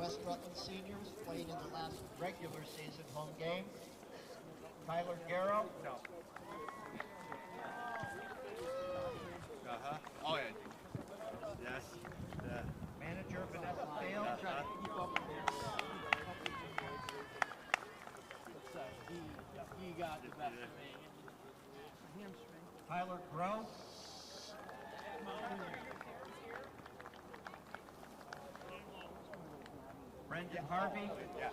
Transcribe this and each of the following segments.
West Rutland seniors played in the last regular season home game. Tyler Garrow. No. Oh, yeah. Yes. Yeah. Manager Vanessa Fail. He got the best of me. Tyler Grow. Brendan Harvey. Yeah.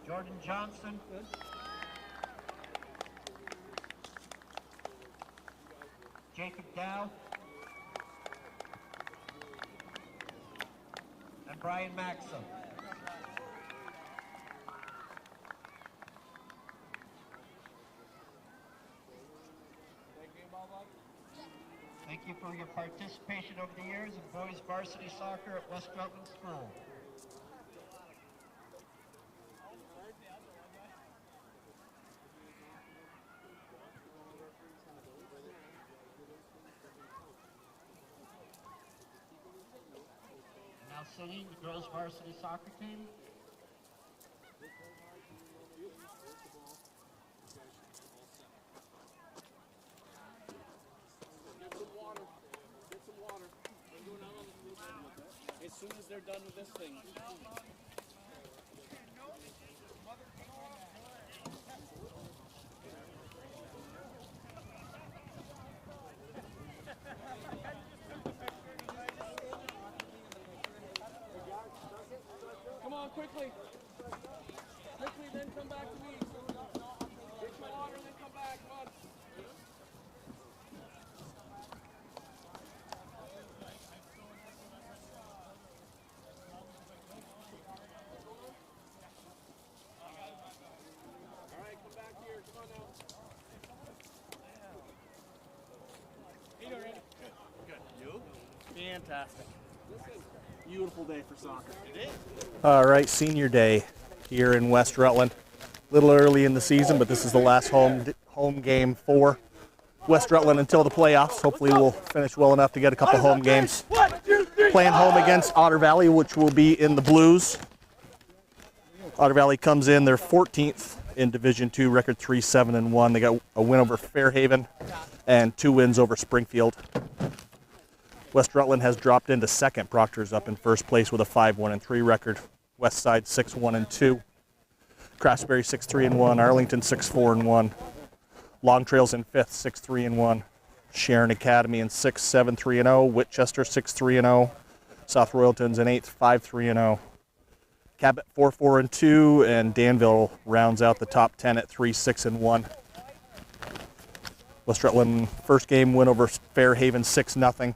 Jordan Johnson. Jacob Dow. And Brian Maxim. Thank you for your participation over the years in boys varsity soccer at West Rutland School. And now singing the girls varsity soccer team. As soon as they're done with this thing. Come on, quickly. Quickly, then come back to me. Get your water, then come back. Come on. Fantastic. Beautiful day for soccer. It is. All right, senior day here in West Rutland. A little early in the season, but this is the last home game for West Rutland until the playoffs. Hopefully we'll finish well enough to get a couple home games. Playing home against Otter Valley, which will be in the Blues. Otter Valley comes in, they're 14th in Division II, record 3-7-1. They got a win over Fairhaven and 2 wins over Springfield. West Rutland has dropped into second. Proctor's up in first place with a 5-1-3 record. West Side 6-1-2. Craftsbury 6-3-1. Arlington 6-4-1. Long Trail's in fifth, 6-3-1. Sharon Academy in sixth, 7-3-0. Whitchester 6-3-0. South Royalton's in eighth, 5-3-0. Cabot 4-4-2, and Danville rounds out the top 10 at 3-6-1. West Rutland first game win over Fairhaven 6-0.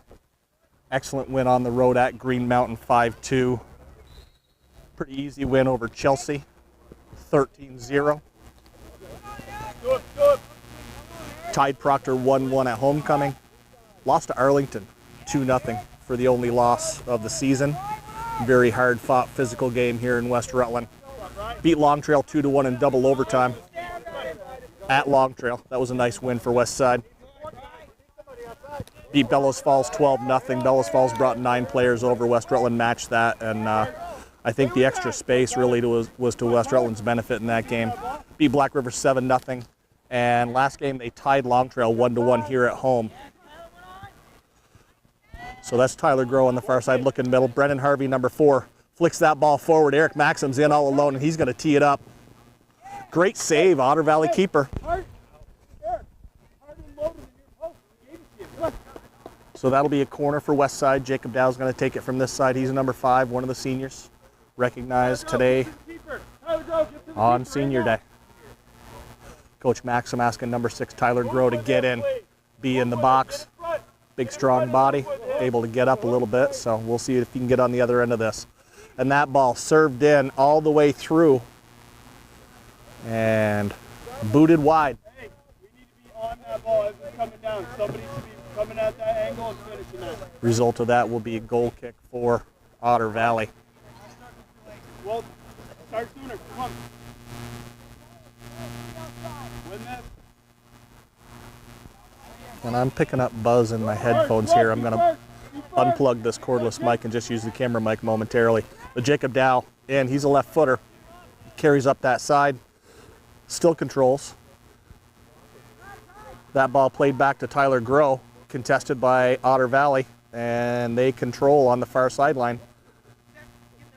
Excellent win on the road at Green Mountain 5-2. Pretty easy win over Chelsea 13-0. Tied Proctor 1-1 at homecoming. Lost to Arlington 2-0 for the only loss of the season. Very hard fought physical game here in West Rutland. Beat Long Trail 2-1 in double overtime at Long Trail. That was a nice win for West Side. Beat Bellows Falls 12-0. Bellows Falls brought 9 players over. West Rutland matched that, and I think the extra space really was to West Rutland's benefit in that game. Beat Black River 7-0, and last game they tied Long Trail 1-1 here at home. So that's Tyler Grow on the far side looking middle. Brendan Harvey, number 4, flicks that ball forward. Eric Maxim's in all alone, and he's going to tee it up. Great save, Otter Valley keeper. So that'll be a corner for West Side. Jacob Dow's going to take it from this side. He's a number 5, one of the seniors, recognized today on senior day. Coach Maxim asking number 6, Tyler Grow, to get in, be in the box. Big, strong body, able to get up a little bit, so we'll see if he can get on the other end of this. And that ball served in all the way through and booted wide. Hey, we need to be on that ball as it's coming down. Somebody should be coming at that angle and finishing that. Result of that will be a goal kick for Otter Valley. Well, start sooner. Come on. Win this. And I'm picking up buzz in my headphones here. I'm going to unplug this cordless mic and just use the camera mic momentarily. But Jacob Dow, and he's a left footer, carries up that side, still controls. That ball played back to Tyler Groh, contested by Otter Valley, and they control on the far sideline.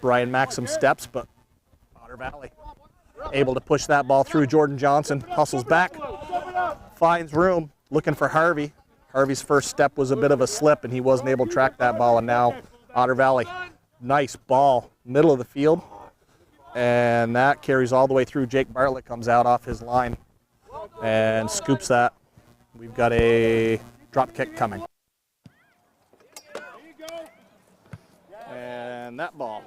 Brian Maxim steps, but Otter Valley able to push that ball through. Jordan Johnson hustles back, finds room, looking for Harvey. Harvey's first step was a bit of a slip, and he wasn't able to track that ball, and now Otter Valley, nice ball, middle of the field, and that carries all the way through. Jake Bartlett comes out off his line and scoops that. We've got a drop kick coming. And that ball,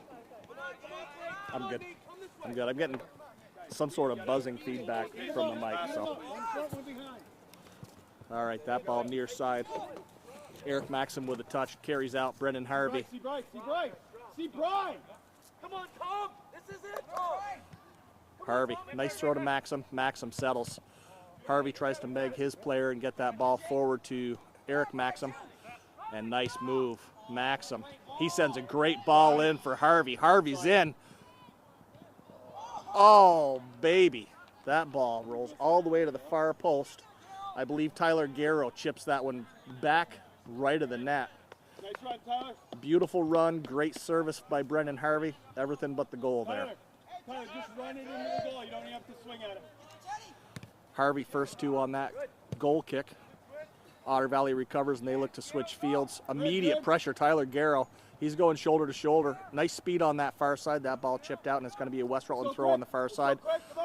I'm good. I'm good. I'm getting some sort of buzzing feedback from the mic, so. All right, that ball near side. Eric Maxim with a touch, carries out Brendan Harvey. See Brian. Come on, Tom. This is it, Tom. Harvey, nice throw to Maxim. Maxim settles. Harvey tries to meg his player and get that ball forward to Eric Maxim. And nice move, Maxim. He sends a great ball in for Harvey. Harvey's in. Oh, baby. That ball rolls all the way to the far post. I believe Tyler Garrow chips that one back right of the net. Nice run, Tyler. Beautiful run, great service by Brendan Harvey. Everything but the goal there. Tyler, just run it into the goal. You don't even have to swing at it. Harvey first two on that goal kick. Otter Valley recovers and they look to switch fields. Immediate pressure, Tyler Garrow. He's going shoulder to shoulder. Nice speed on that far side. That ball chipped out and it's going to be a West Rutland throw on the far side.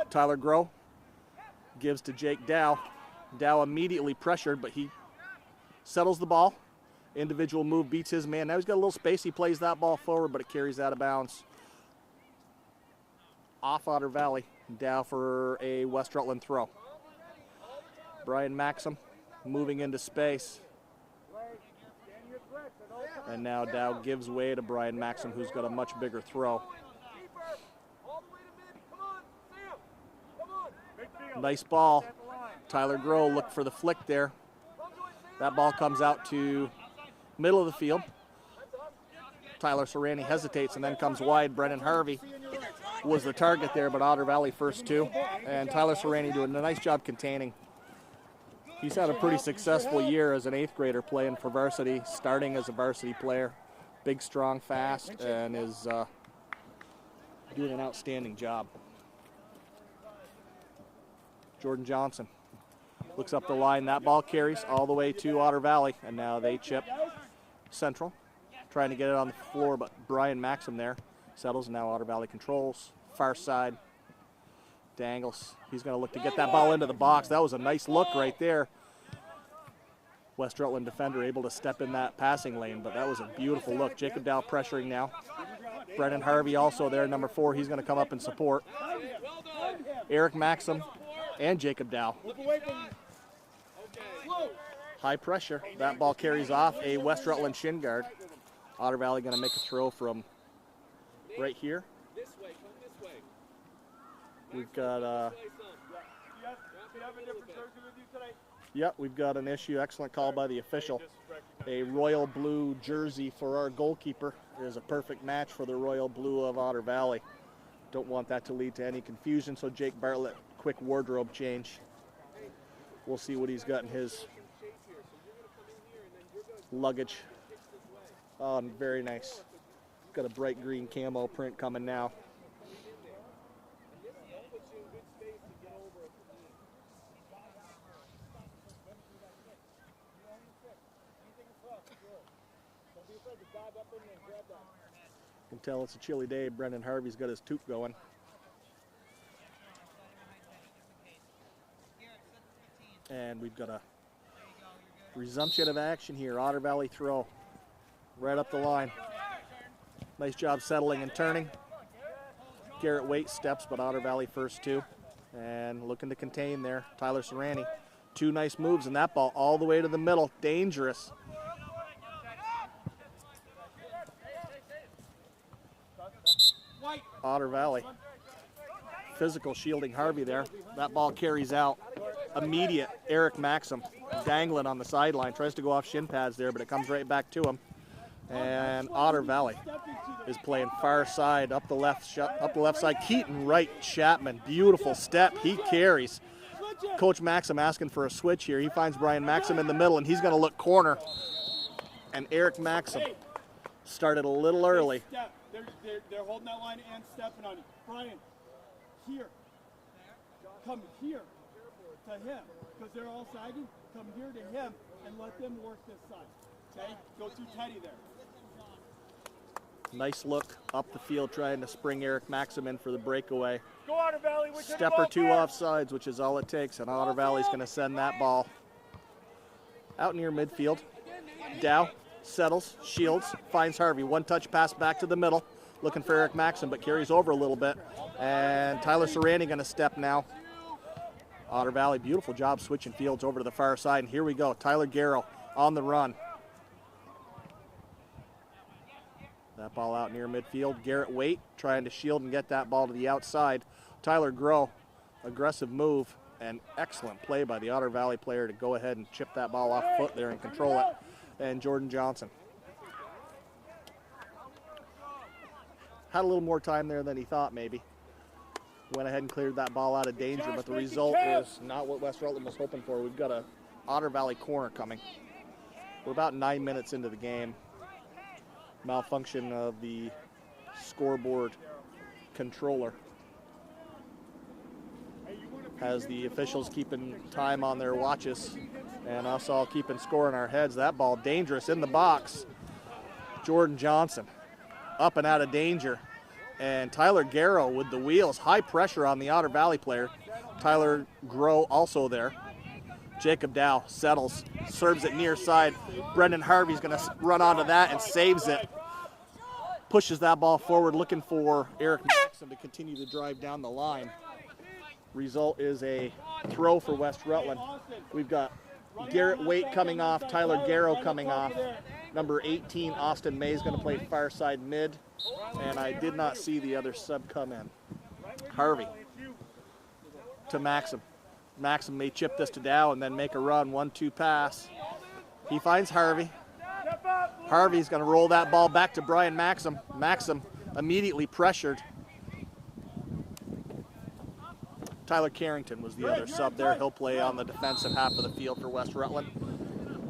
Tyler Groh gives to Jake Dow. Dow immediately pressured, but he settles the ball. Individual move beats his man. Now he's got a little space. He plays that ball forward, but it carries out of bounds. Off Otter Valley. Dow for a West Rutland throw. Brian Maxim moving into space. And now Dow gives way to Brian Maxim, who's got a much bigger throw. Nice ball. Tyler Groh looked for the flick there. That ball comes out to middle of the field. Tyler Serrani hesitates and then comes wide. Brendan Harvey was the target there, but Otter Valley first two. And Tyler Serrani doing a nice job containing. He's had a pretty successful year as an 8th grader playing for Varsity, starting as a varsity player. Big, strong, fast, and is doing an outstanding job. Jordan Johnson looks up the line. That ball carries all the way to Otter Valley, and now they chip central. Trying to get it on the floor, but Brian Maxim there settles. Now Otter Valley controls. Far side. Dangles. He's going to look to get that ball into the box. That was a nice look right there. West Rutland defender able to step in that passing lane, but that was a beautiful look. Jacob Dow pressuring now. Brendan Harvey also there, number 4. He's going to come up and support. Eric Maxim and Jacob Dow. High pressure. That ball carries off a West Rutland shin guard. Otter Valley going to make a throw from right here. We've got we've got an issue. Excellent call by the official. A royal blue jersey for our goalkeeper is a perfect match for the royal blue of Otter Valley. Don't want that to lead to any confusion, so Jake Bartlett, quick wardrobe change. We'll see what he's got in his luggage. Oh, very nice. Got a bright green camo print coming now. You can tell it's a chilly day. Brendan Harvey's got his toque going. And we've got a resumption of action here. Otter Valley throw right up the line. Nice job settling and turning. Garrett Waite steps, but Otter Valley first two. And looking to contain there. Tyler Serrani. 2 nice moves, and that ball all the way to the middle. Dangerous. Otter Valley. Physical shielding Harvey there. That ball carries out. Immediate Eric Maxim. dangling on the sideline. Tries to go off shin pads there, but it comes right back to him. And Otter Valley is playing far side, up the left side. Keaton right, Chapman, beautiful step. He carries. Coach Maxim asking for a switch here. He finds Brian Maxim in the middle, and he's going to look corner. And Eric Maxim started a little early. They're holding that line and stepping on you. Brian, here. Come here to him, because they're all sagging. Come here to him and let them work this side. Okay? Go to Teddy there. Nice look up the field, trying to spring Eric Maxim in for the breakaway. Go Otter Valley. Step or two offsides, which is all it takes, and Otter Valley's going to send that ball out near midfield. Dow settles, shields, finds Harvey. One-touch pass back to the middle, looking for Eric Maxim, but carries over a little bit. And Tyler Sarandi going to step now. Otter Valley, beautiful job switching fields over to the far side. And here we go, Tyler Garrow on the run. That ball out near midfield. Garrett Waite trying to shield and get that ball to the outside. Tyler Groh, aggressive move and excellent play by the Otter Valley player to go ahead and chip that ball off foot there and control it. And Jordan Johnson had a little more time there than he thought maybe. Went ahead and cleared that ball out of danger, but the result is not what West Rutland was hoping for. We've got a Otter Valley corner coming. We're about 9 minutes into the game. Malfunction of the scoreboard controller has the officials keeping time on their watches and us all keeping score in our heads. That ball dangerous in the box. Jordan Johnson up and out of danger, and Tyler Garrow with the wheels. High pressure on the Otter Valley player. Tyler Groh also there. Jacob Dow settles, serves it near side. Brendan Harvey's going to run onto that and saves it. Pushes that ball forward, looking for Eric Maxim to continue to drive down the line. Result is a throw for West Rutland. We've got Garrett Waite coming off, Tyler Garrow coming off. Number 18, Austin May, is going to play far side mid. And I did not see the other sub come in. Harvey to Maxim. Maxim may chip this to Dow and then make a run, 1-2 pass. He finds Harvey. Harvey's going to roll that ball back to Brian Maxim. Maxim immediately pressured. Tyler Carrington was the other sub there. He'll play on the defensive half of the field for West Rutland.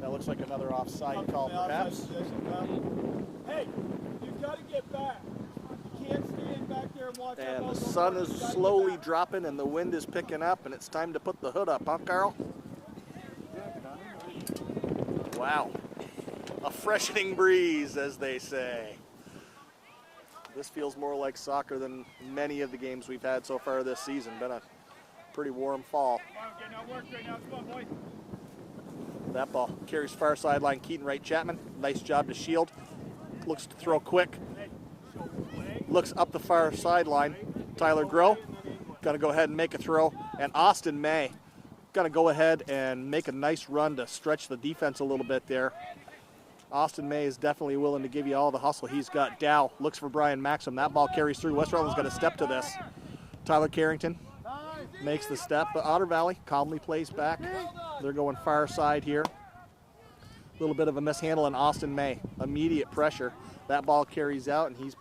That looks like another offside call, perhaps. Hey, you've got to get back. You can't stand back there and watch that And ball the go sun forward. is You gotta get slowly back. dropping and the wind is picking up, and it's time to put the hood up, huh, Carl? Wow. A freshening breeze, as they say. This feels more like soccer than many of the games we've had so far this season. Been a pretty warm fall. Come on, getting out work right now. Come on, boys. That ball carries far sideline. Keaton Wright Chapman. Nice job to shield. Looks to throw quick. Looks up the far sideline. Tyler Groh going to go ahead and make a throw. And Austin May going to go ahead and make a nice run to stretch the defense a little bit there. Austin May is definitely willing to give you all the hustle he's got. Dow looks for Brian Maxim. That ball carries through. West Rutland's going to step to this. Tyler Carrington makes the step, but Otter Valley calmly plays back. They're going far side here. A little bit of a mishandle in Austin May. Immediate pressure. That ball carries out, and he's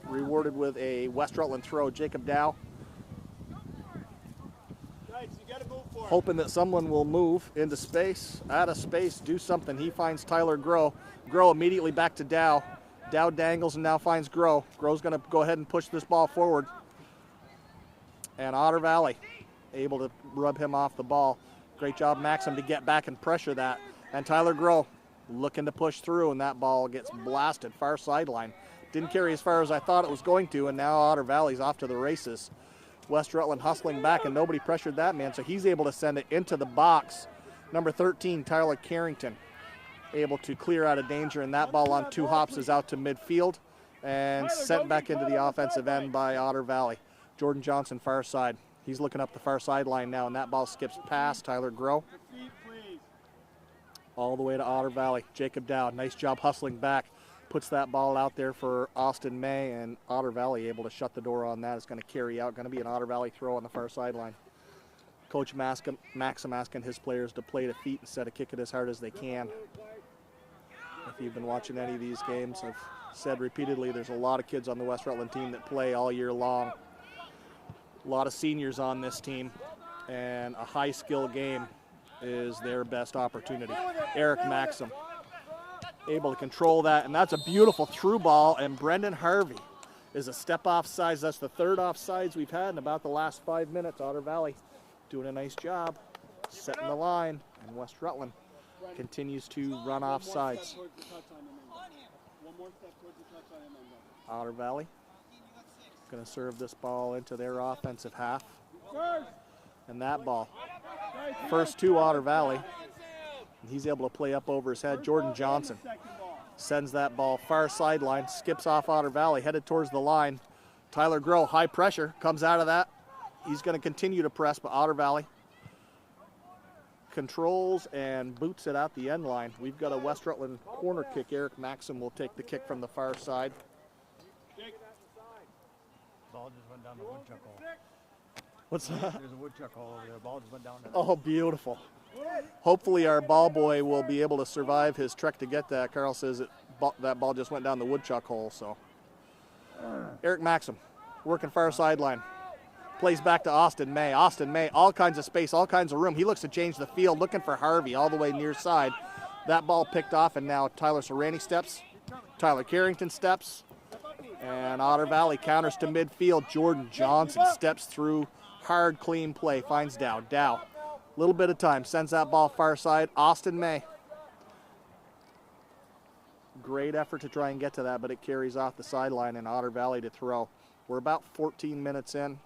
rewarded with a West Rutland throw. Jacob Dow hoping that someone will move into space, out of space, do something. He finds Tyler Groh. Groh immediately back to Dow. Dow dangles and now finds Groh. Groh's going to go ahead and push this ball forward. And Otter Valley able to rub him off the ball. Great job, Maxim, to get back and pressure that. And Tyler Groh looking to push through, and that ball gets blasted far sideline. Didn't carry as far as I thought it was going to, and now Otter Valley's off to the races. West Rutland hustling back, and nobody pressured that man, so he's able to send it into the box. Number 13, Tyler Carrington, able to clear out of danger, and that ball on 2 hops is out to midfield and sent back into the offensive end by Otter Valley. Jordan Johnson, far side. He's looking up the far sideline now, and that ball skips past Tyler Groh all the way to Otter Valley. Jacob Dow, nice job hustling back. Puts that ball out there for Austin May, and Otter Valley able to shut the door on that. It's going to carry out. Going to be an Otter Valley throw on the far sideline. Coach Maxim asking his players to play to feet instead of kick it as hard as they can. If you've been watching any of these games, I've said repeatedly there's a lot of kids on the West Rutland team that play all year long. A lot of seniors on this team, and a high skill game is their best opportunity. Eric Maxim able to control that, and that's a beautiful through ball, and Brendan Harvey is a step offsides. That's the third offsides we've had in about the last 5 minutes. Otter Valley doing a nice job setting the line, and West Rutland continues to run offsides. Otter Valley going to serve this ball into their offensive half. And that ball, first to Otter Valley. He's able to play up over his head. Jordan Johnson sends that ball far sideline, skips off Otter Valley, headed towards the line. Tyler Groh, high pressure, comes out of that. He's going to continue to press, but Otter Valley controls and boots it out the end line. We've got a West Rutland corner kick. Eric Maxim will take the kick from the far side. Ball just went down the woodchuck hole. What's that? There's a woodchuck hole over there. Ball just went down there. Oh, beautiful. Hopefully our ball boy will be able to survive his trek to get that. Carl says that ball just went down the woodchuck hole. So Eric Maxim working far sideline. Plays back to Austin May. Austin May, all kinds of space, all kinds of room. He looks to change the field, looking for Harvey all the way near side. That ball picked off, and now Tyler Serrani steps. Tyler Carrington steps. And Otter Valley counters to midfield. Jordan Johnson steps through. Hard, clean play. Finds Dow. Dow, little bit of time. Sends that ball far side. Austin May. Great effort to try and get to that, but it carries off the sideline and Otter Valley to throw. We're about 14 minutes in.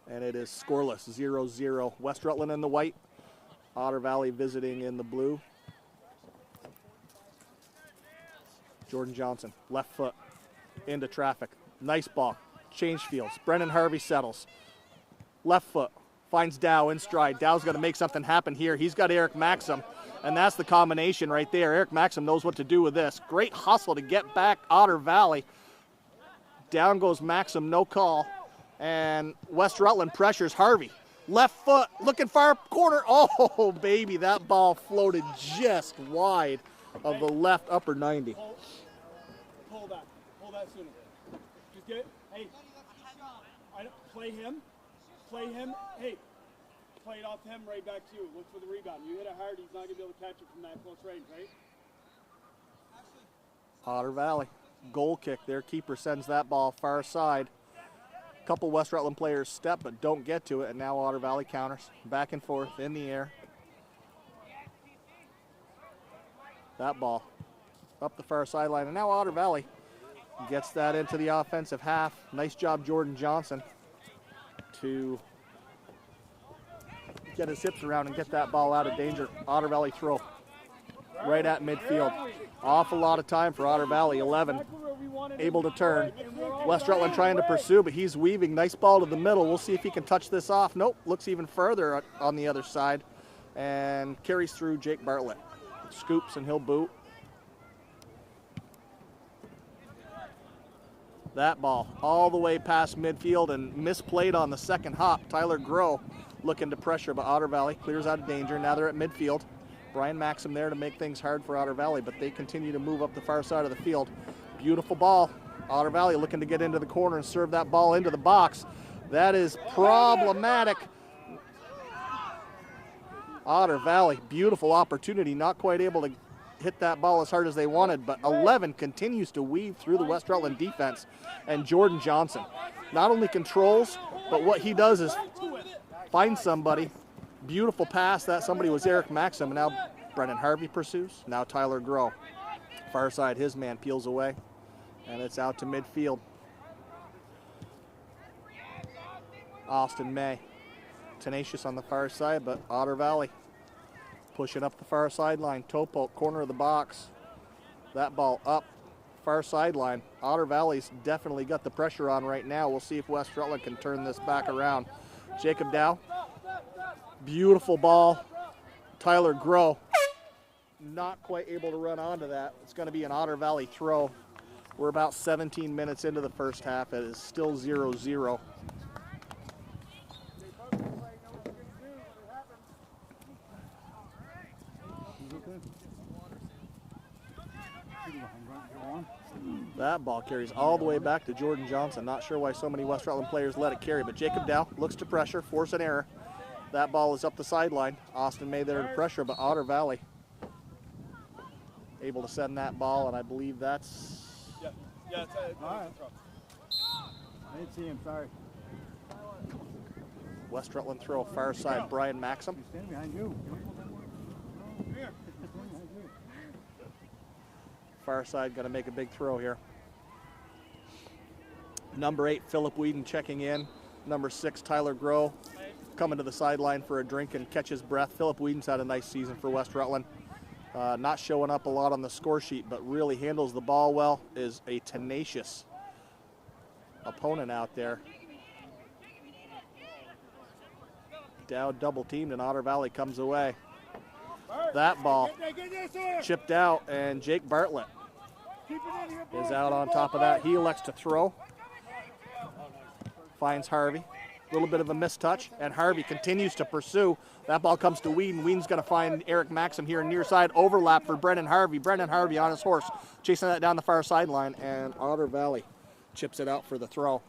And it is scoreless, 0-0. West Rutland in the white. Otter Valley visiting in the blue. Jordan Johnson, left foot, into traffic. Nice ball. Change fields. Brendan Harvey settles. Left foot, finds Dow in stride. Dow's got to make something happen here. He's got Eric Maxim, and that's the combination right there. Eric Maxim knows what to do with this. Great hustle to get back Otter Valley. Down goes Maxim, no call. And West Rutland pressures Harvey. Left foot, looking far corner. Oh, baby, that ball floated just wide of the left upper 90. Pull that sooner. Just get it. Hey, play him. Hey, play it off to him right back to you. Look for the rebound. You hit it hard, he's not going to be able to catch it from that close range, right? Otter Valley, goal kick. Their keeper sends that ball far side. Couple West Rutland players step but don't get to it, and now Otter Valley counters. Back and forth in the air. That ball up the far sideline, and now Otter Valley gets that into the offensive half. Nice job, Jordan Johnson, to get his hips around and get that ball out of danger. Otter Valley throw right at midfield. Awful lot of time for Otter Valley. 11 able to turn. West Rutland trying to pursue, but he's weaving. Nice ball to the middle. We'll see if he can touch this off. Nope, looks even further on the other side and carries through Jake Bartlett. Scoops and he'll boot. That ball all the way past midfield and misplayed on the second hop. Tyler Groh looking to pressure, but Otter Valley clears out of danger. Now they're at midfield. Brian Maxim there to make things hard for Otter Valley, but they continue to move up the far side of the field. Beautiful ball. Otter Valley looking to get into the corner and serve that ball into the box. That is problematic. Otter Valley, beautiful opportunity, not quite able to hit that ball as hard as they wanted, but 11 continues to weave through the West Rutland defense. And Jordan Johnson not only controls, but what he does is find somebody. Beautiful pass. That somebody was Eric Maxim. And now Brendan Harvey pursues. Now Tyler Groh. Far side, his man peels away. And it's out to midfield. Austin May. Tenacious on the far side, but Otter Valley pushing up the far sideline. Toe poke, corner of the box. That ball up, far sideline. Otter Valley's definitely got the pressure on right now. We'll see if West Rutland can turn this back around. Jacob Dow. Beautiful ball. Tyler Groh. Not quite able to run onto that. It's going to be an Otter Valley throw. We're about 17 minutes into the first half. It is still 0-0. That ball carries all the way back to Jordan Johnson. Not sure why so many West Rutland players let it carry, but Jacob Dow looks to pressure, force an error. That ball is up the sideline. Austin May there to pressure, but Otter Valley able to send that ball, and I believe that's... Yeah, it's a I didn't see him, sorry. West Rutland throw, far side, Brian Maxim. He's standing behind you. Here. Far side going to make a big throw here. Number 8, Philip Whedon checking in. Number 6, Tyler Groh coming to the sideline for a drink and catch his breath. Philip Whedon's had a nice season for West Rutland. Not showing up a lot on the score sheet, but really handles the ball well, is a tenacious opponent out there. Dow double teamed and Otter Valley comes away. That ball chipped out, and Jake Bartlett is out on top of that. He elects to throw. Finds Harvey. A little bit of a mistouch, and Harvey continues to pursue. That ball comes to Whedon. Whedon's going to find Eric Maxim here near side. Overlap for Brendan Harvey. Brendan Harvey on his horse, chasing that down the far sideline, and Otter Valley chips it out for the throw.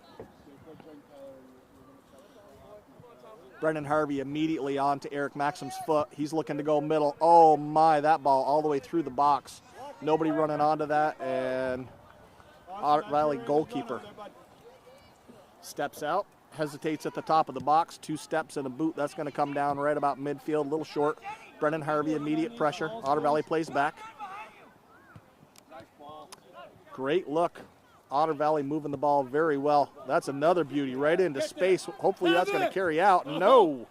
Brendan Harvey immediately onto Eric Maxim's foot. He's looking to go middle. Oh my, that ball all the way through the box. Nobody running onto that, and Otter Valley goalkeeper steps out, hesitates at the top of the box, 2 steps and a boot. That's going to come down right about midfield, a little short. Brendan Harvey, immediate pressure. Otter Valley plays back. Great look. Otter Valley moving the ball very well. That's another beauty right into space. Hopefully that's going to carry out. No.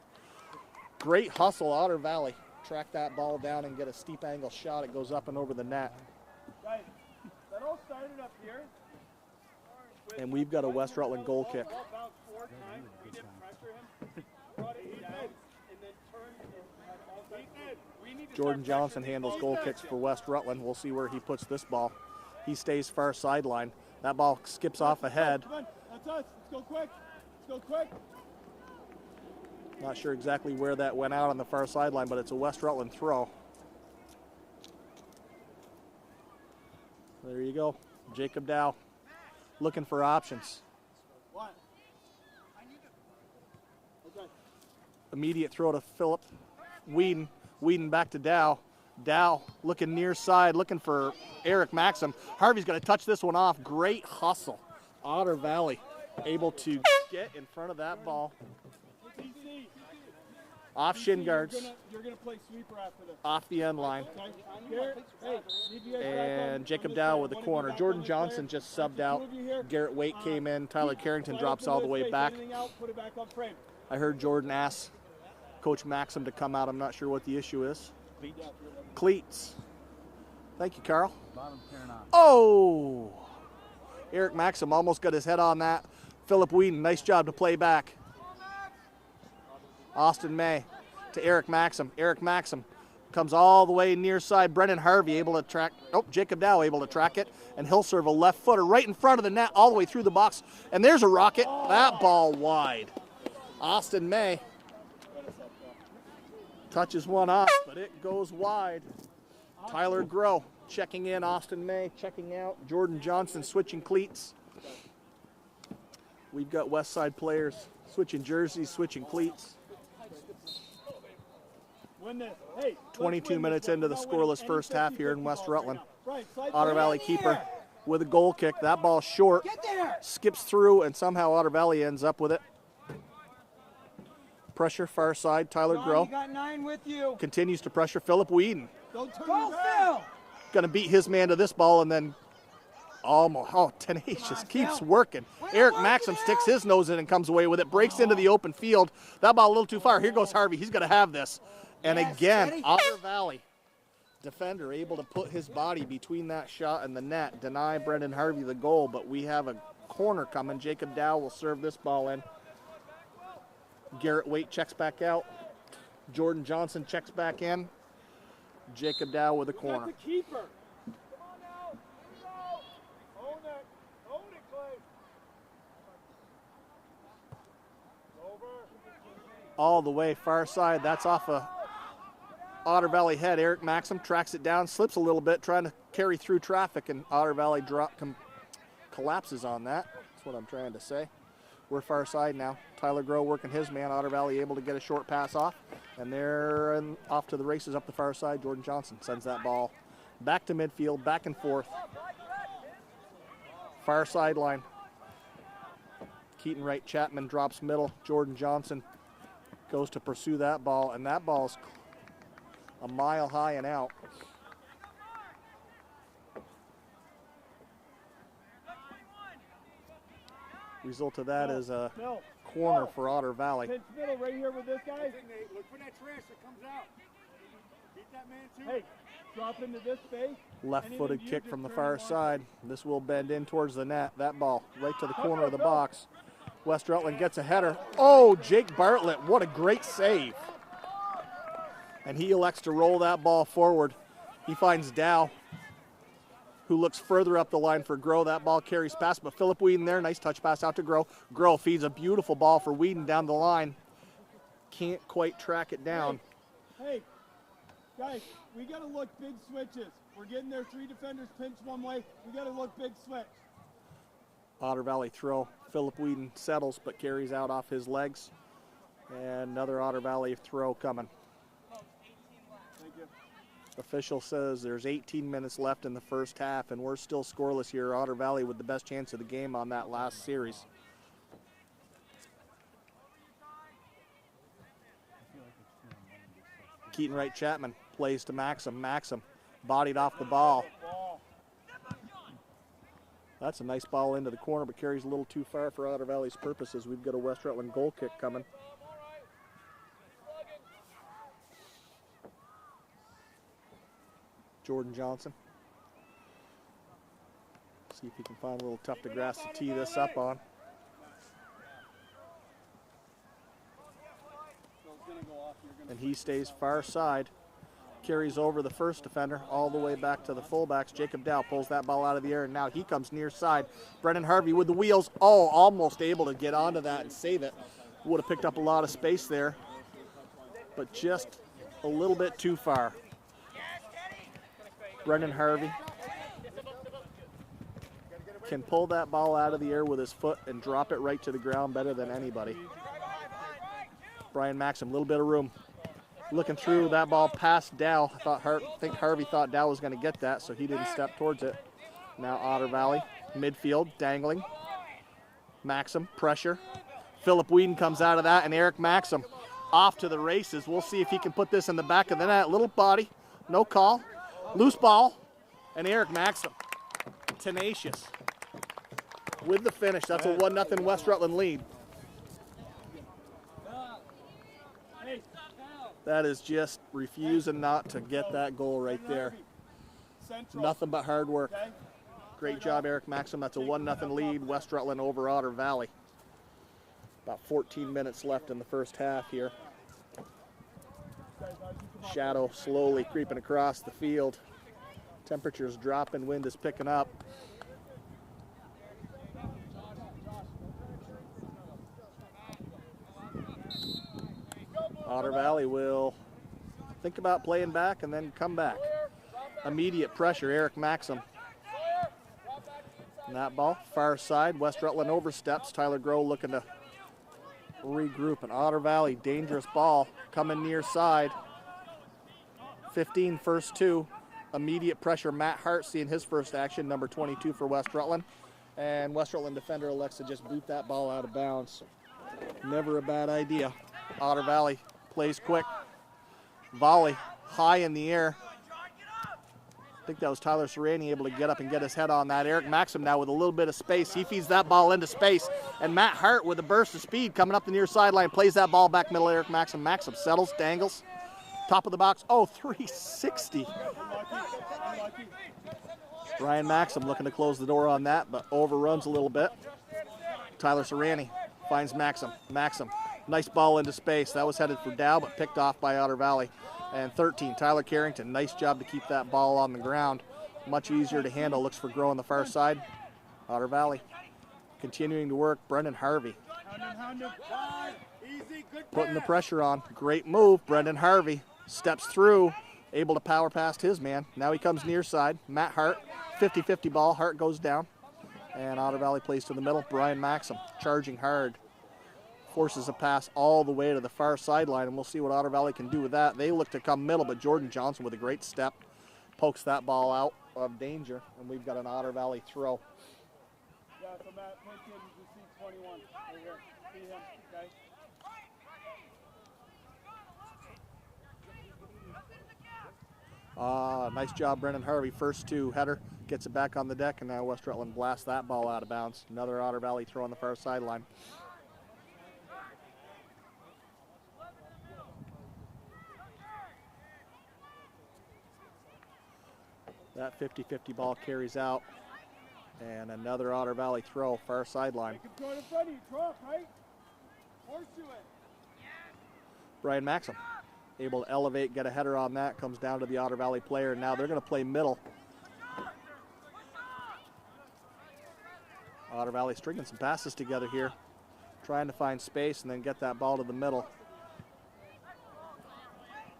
Great hustle, Otter Valley. Track that ball down and get a steep angle shot. It goes up and over the net. Guys, that all started up here. And we've got a West Rutland goal kick. About 4 times. We didn't pressure him. Brought it down and then turned. Jordan Johnson handles goal kicks for West Rutland. We'll see where he puts this ball. He stays far sideline. That ball skips off ahead. Come on, that's us. Let's go quick. Let's go quick. Not sure exactly where that went out on the far sideline, but it's a West Rutland throw. There you go. Jacob Dow looking for options. What? Okay. Immediate throw to Philip Whedon. Whedon back to Dow. Dow looking near side, looking for Eric Maxim. Harvey's going to touch this one off. Great hustle. Otter Valley able to get in front of that ball. Off shin guards. You're going to play sweeper after this. Off the end line. Okay. Here, hey, And Jacob Dow with the corner. Jordan Johnson just subbed out. Garrett Waite came in. Tyler Carrington drops all the way back. Put it back on frame. I heard Jordan ask Coach Maxim to come out. I'm not sure what the issue is. Cleats. Thank you, Carl. Oh! Eric Maxim almost got his head on that. Philip Whedon, nice job to play back. Austin May to Eric Maxim. Eric Maxim comes all the way near side. Brendan Harvey able to track. Oh, Jacob Dow able to track it. And he'll serve a left footer right in front of the net all the way through the box. And there's a rocket. That ball wide. Austin May touches one off, but it goes wide. Tyler Groh checking in. Austin May checking out. Jordan Johnson switching cleats. We've got West Side players switching jerseys, switching cleats. 22 minutes into the scoreless first half here in West Rutland. Otter Valley keeper with a goal kick. That ball short, skips through, and somehow Otter Valley ends up with it. Pressure far side, Tyler Groh. Got 9 with you. Continues to pressure Philip Whedon. Don't turn Go, Phil! Gonna beat his man to this ball and then almost, tenacious, keeps working. Eric Maxim sticks his nose in and comes away with it, breaks into the open field. That ball a little too far. Here goes Harvey, he's gonna have this. And again, Otter Valley defender able to put his body between that shot and the net, deny Brendan Harvey the goal, but we have a corner coming. Jacob Dow will serve this ball in. Garrett Waite checks back out. Jordan Johnson checks back in. Jacob Dow with a corner. the keeper. Come on now. Own it. Own it, Clay. Over. All the way far side. That's off a Otter Valley head. Eric Maxim tracks it down, slips a little bit, trying to carry through traffic, and Otter Valley collapses on that. That's what I'm trying to say. We're far side now. Tyler Groh working his man. Otter Valley able to get a short pass off, and they're off to the races up the far side. Jordan Johnson sends that ball back to midfield, back and forth. Far sideline. Keaton Wright Chapman drops middle. Jordan Johnson goes to pursue that ball, and that ball's a mile high and out. Result of that is a corner for Otter Valley. Pinch middle right here with this guy. Look for that trash that comes out. Beat that man too. Hey, drop into this space. Left-footed kick from the far side. This will bend in towards the net. That ball right to the corner of the box. West Rutland gets a header. Oh, Jake Bartlett, what a great save. And he elects to roll that ball forward. He finds Dow, who looks further up the line for Groh. That ball carries past, but Philip Whedon there. Nice touch pass out to Groh. Groh feeds a beautiful ball for Whedon down the line. Can't quite track it down. Hey, guys, we got to look big switches. We're getting their 3 defenders pinched one way. We got to look big switch. Otter Valley throw. Philip Whedon settles but carries out off his legs. And another Otter Valley throw coming. Thank you. Official says there's 18 minutes left in the first half, and we're still scoreless here. Otter Valley with the best chance of the game on that last series. Keaton Wright Chapman plays to Maxim. Maxim bodied off the ball. That's a nice ball into the corner, but carries a little too far for Otter Valley's purposes. We've got a West Rutland goal kick coming. Jordan Johnson. See if he can find a little tough to grass to tee this up on. And he stays far side. Carries over the first defender all the way back to the fullbacks. Jacob Dow pulls that ball out of the air, and now he comes near side. Brendan Harvey with the wheels. Oh, almost able to get onto that and save it. Would have picked up a lot of space there, but just a little bit too far. Brendan Harvey can pull that ball out of the air with his foot and drop it right to the ground better than anybody. Brian Maxim, a little bit of room. Looking through that ball past Dow. I think Harvey thought Dow was going to get that, so he didn't step towards it. Now Otter Valley, midfield, dangling. Maxim, pressure. Philip Whedon comes out of that, and Eric Maxim off to the races. We'll see if he can put this in the back of the net. Little body, no call. Loose ball, and Eric Maxim, tenacious. With the finish, that's a 1-0 West Rutland lead. That is just refusing not to get that goal right there. Nothing but hard work. Great job, Eric Maxim. That's a 1-0 lead, West Rutland over Otter Valley. About 14 minutes left in the first half here. Shadow slowly creeping across the field. Temperatures dropping, wind is picking up. Otter Valley will think about playing back and then come back. Immediate pressure, Eric Maxim. And that ball, far side, West Rutland oversteps. Tyler Groh looking to regroup. An Otter Valley dangerous ball coming near side. 15 first 2. Immediate pressure, Matt Hart seeing his first action, number 22 for West Rutland. And West Rutland defender elects to just boot that ball out of bounds. Never a bad idea. Otter Valley plays quick. Volley high in the air. I think that was Tyler Serrani able to get up and get his head on that. Eric Maxim now with a little bit of space. He feeds that ball into space. And Matt Hart with a burst of speed coming up the near sideline. Plays that ball back middle. Eric Maxim. Maxim settles, dangles. Top of the box. Oh, 360. Brian Maxim looking to close the door on that, but overruns a little bit. Tyler Serrani finds Maxim. Maxim. Nice ball into space. That was headed for Dow, but picked off by Otter Valley. And 13, Tyler Carrington. Nice job to keep that ball on the ground. Much easier to handle. Looks for Groh on the far side. Otter Valley continuing to work. Brendan Harvey putting the pressure on. Great move, Brendan Harvey. steps through, able to power past his man. Now he comes near side. Matt Hart, 50-50 ball. Hart goes down. And Otter Valley plays to the middle. Brian Maxim charging hard. Forces a pass all the way to the far sideline, and we'll see what Otter Valley can do with that. They look to come middle, but Jordan Johnson with a great step pokes that ball out of danger, and we've got an Otter Valley throw. Yeah, so Matt, point kid, you see 21 right here. See him, okay? Nice job, Brendan Harvey. First two, header, gets it back on the deck, and now West Rutland blasts that ball out of bounds. Another Otter Valley throw on the far sideline. That 50-50 ball carries out, and another Otter Valley throw, far sideline. You can throw it in front of you, drop, right? Horseshoe it. Brian Maxim able to elevate, get a header on that, comes down to the Otter Valley player, and now they're going to play middle. Otter Valley stringing some passes together here, trying to find space and then get that ball to the middle.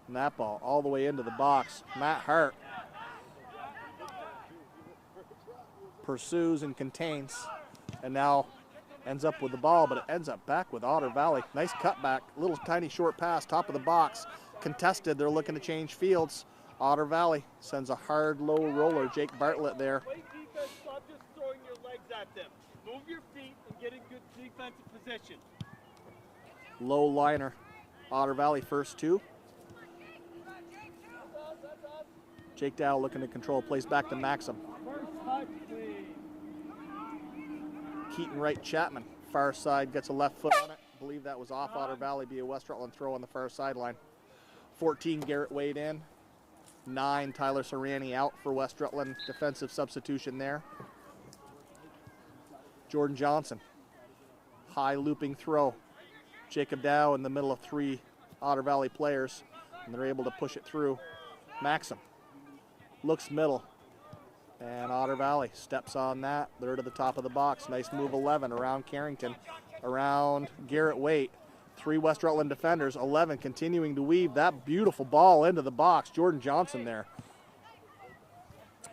And that ball all the way into the box. Matt Hart pursues and contains, and now ends up with the ball, but it ends up back with Otter Valley. Nice cutback, little tiny short pass, top of the box. Contested, they're looking to change fields. Otter Valley sends a hard low roller. Jake Bartlett there. Play defense, stop just throwing your legs at them. Move your feet and get in good defensive position. Low liner. Otter Valley first two. Jake Dow looking to control, plays back to Maxim. First touch, please. Keaton Wright Chapman, far side, gets a left foot on it. I believe that was off Otter Valley, be a West Rutland throw on the far sideline. 14, Garrett Wade in. 9, Tyler Serrani out for West Rutland. Defensive substitution there. Jordan Johnson, high looping throw. Jacob Dow in the middle of 3 Otter Valley players, and they're able to push it through. Maxim looks middle, and Otter Valley steps on that. They're to the top of the box. Nice move 11 around Carrington, around Garrett Waite. 3 West Rutland defenders, 11 continuing to weave that beautiful ball into the box. Jordan Johnson there.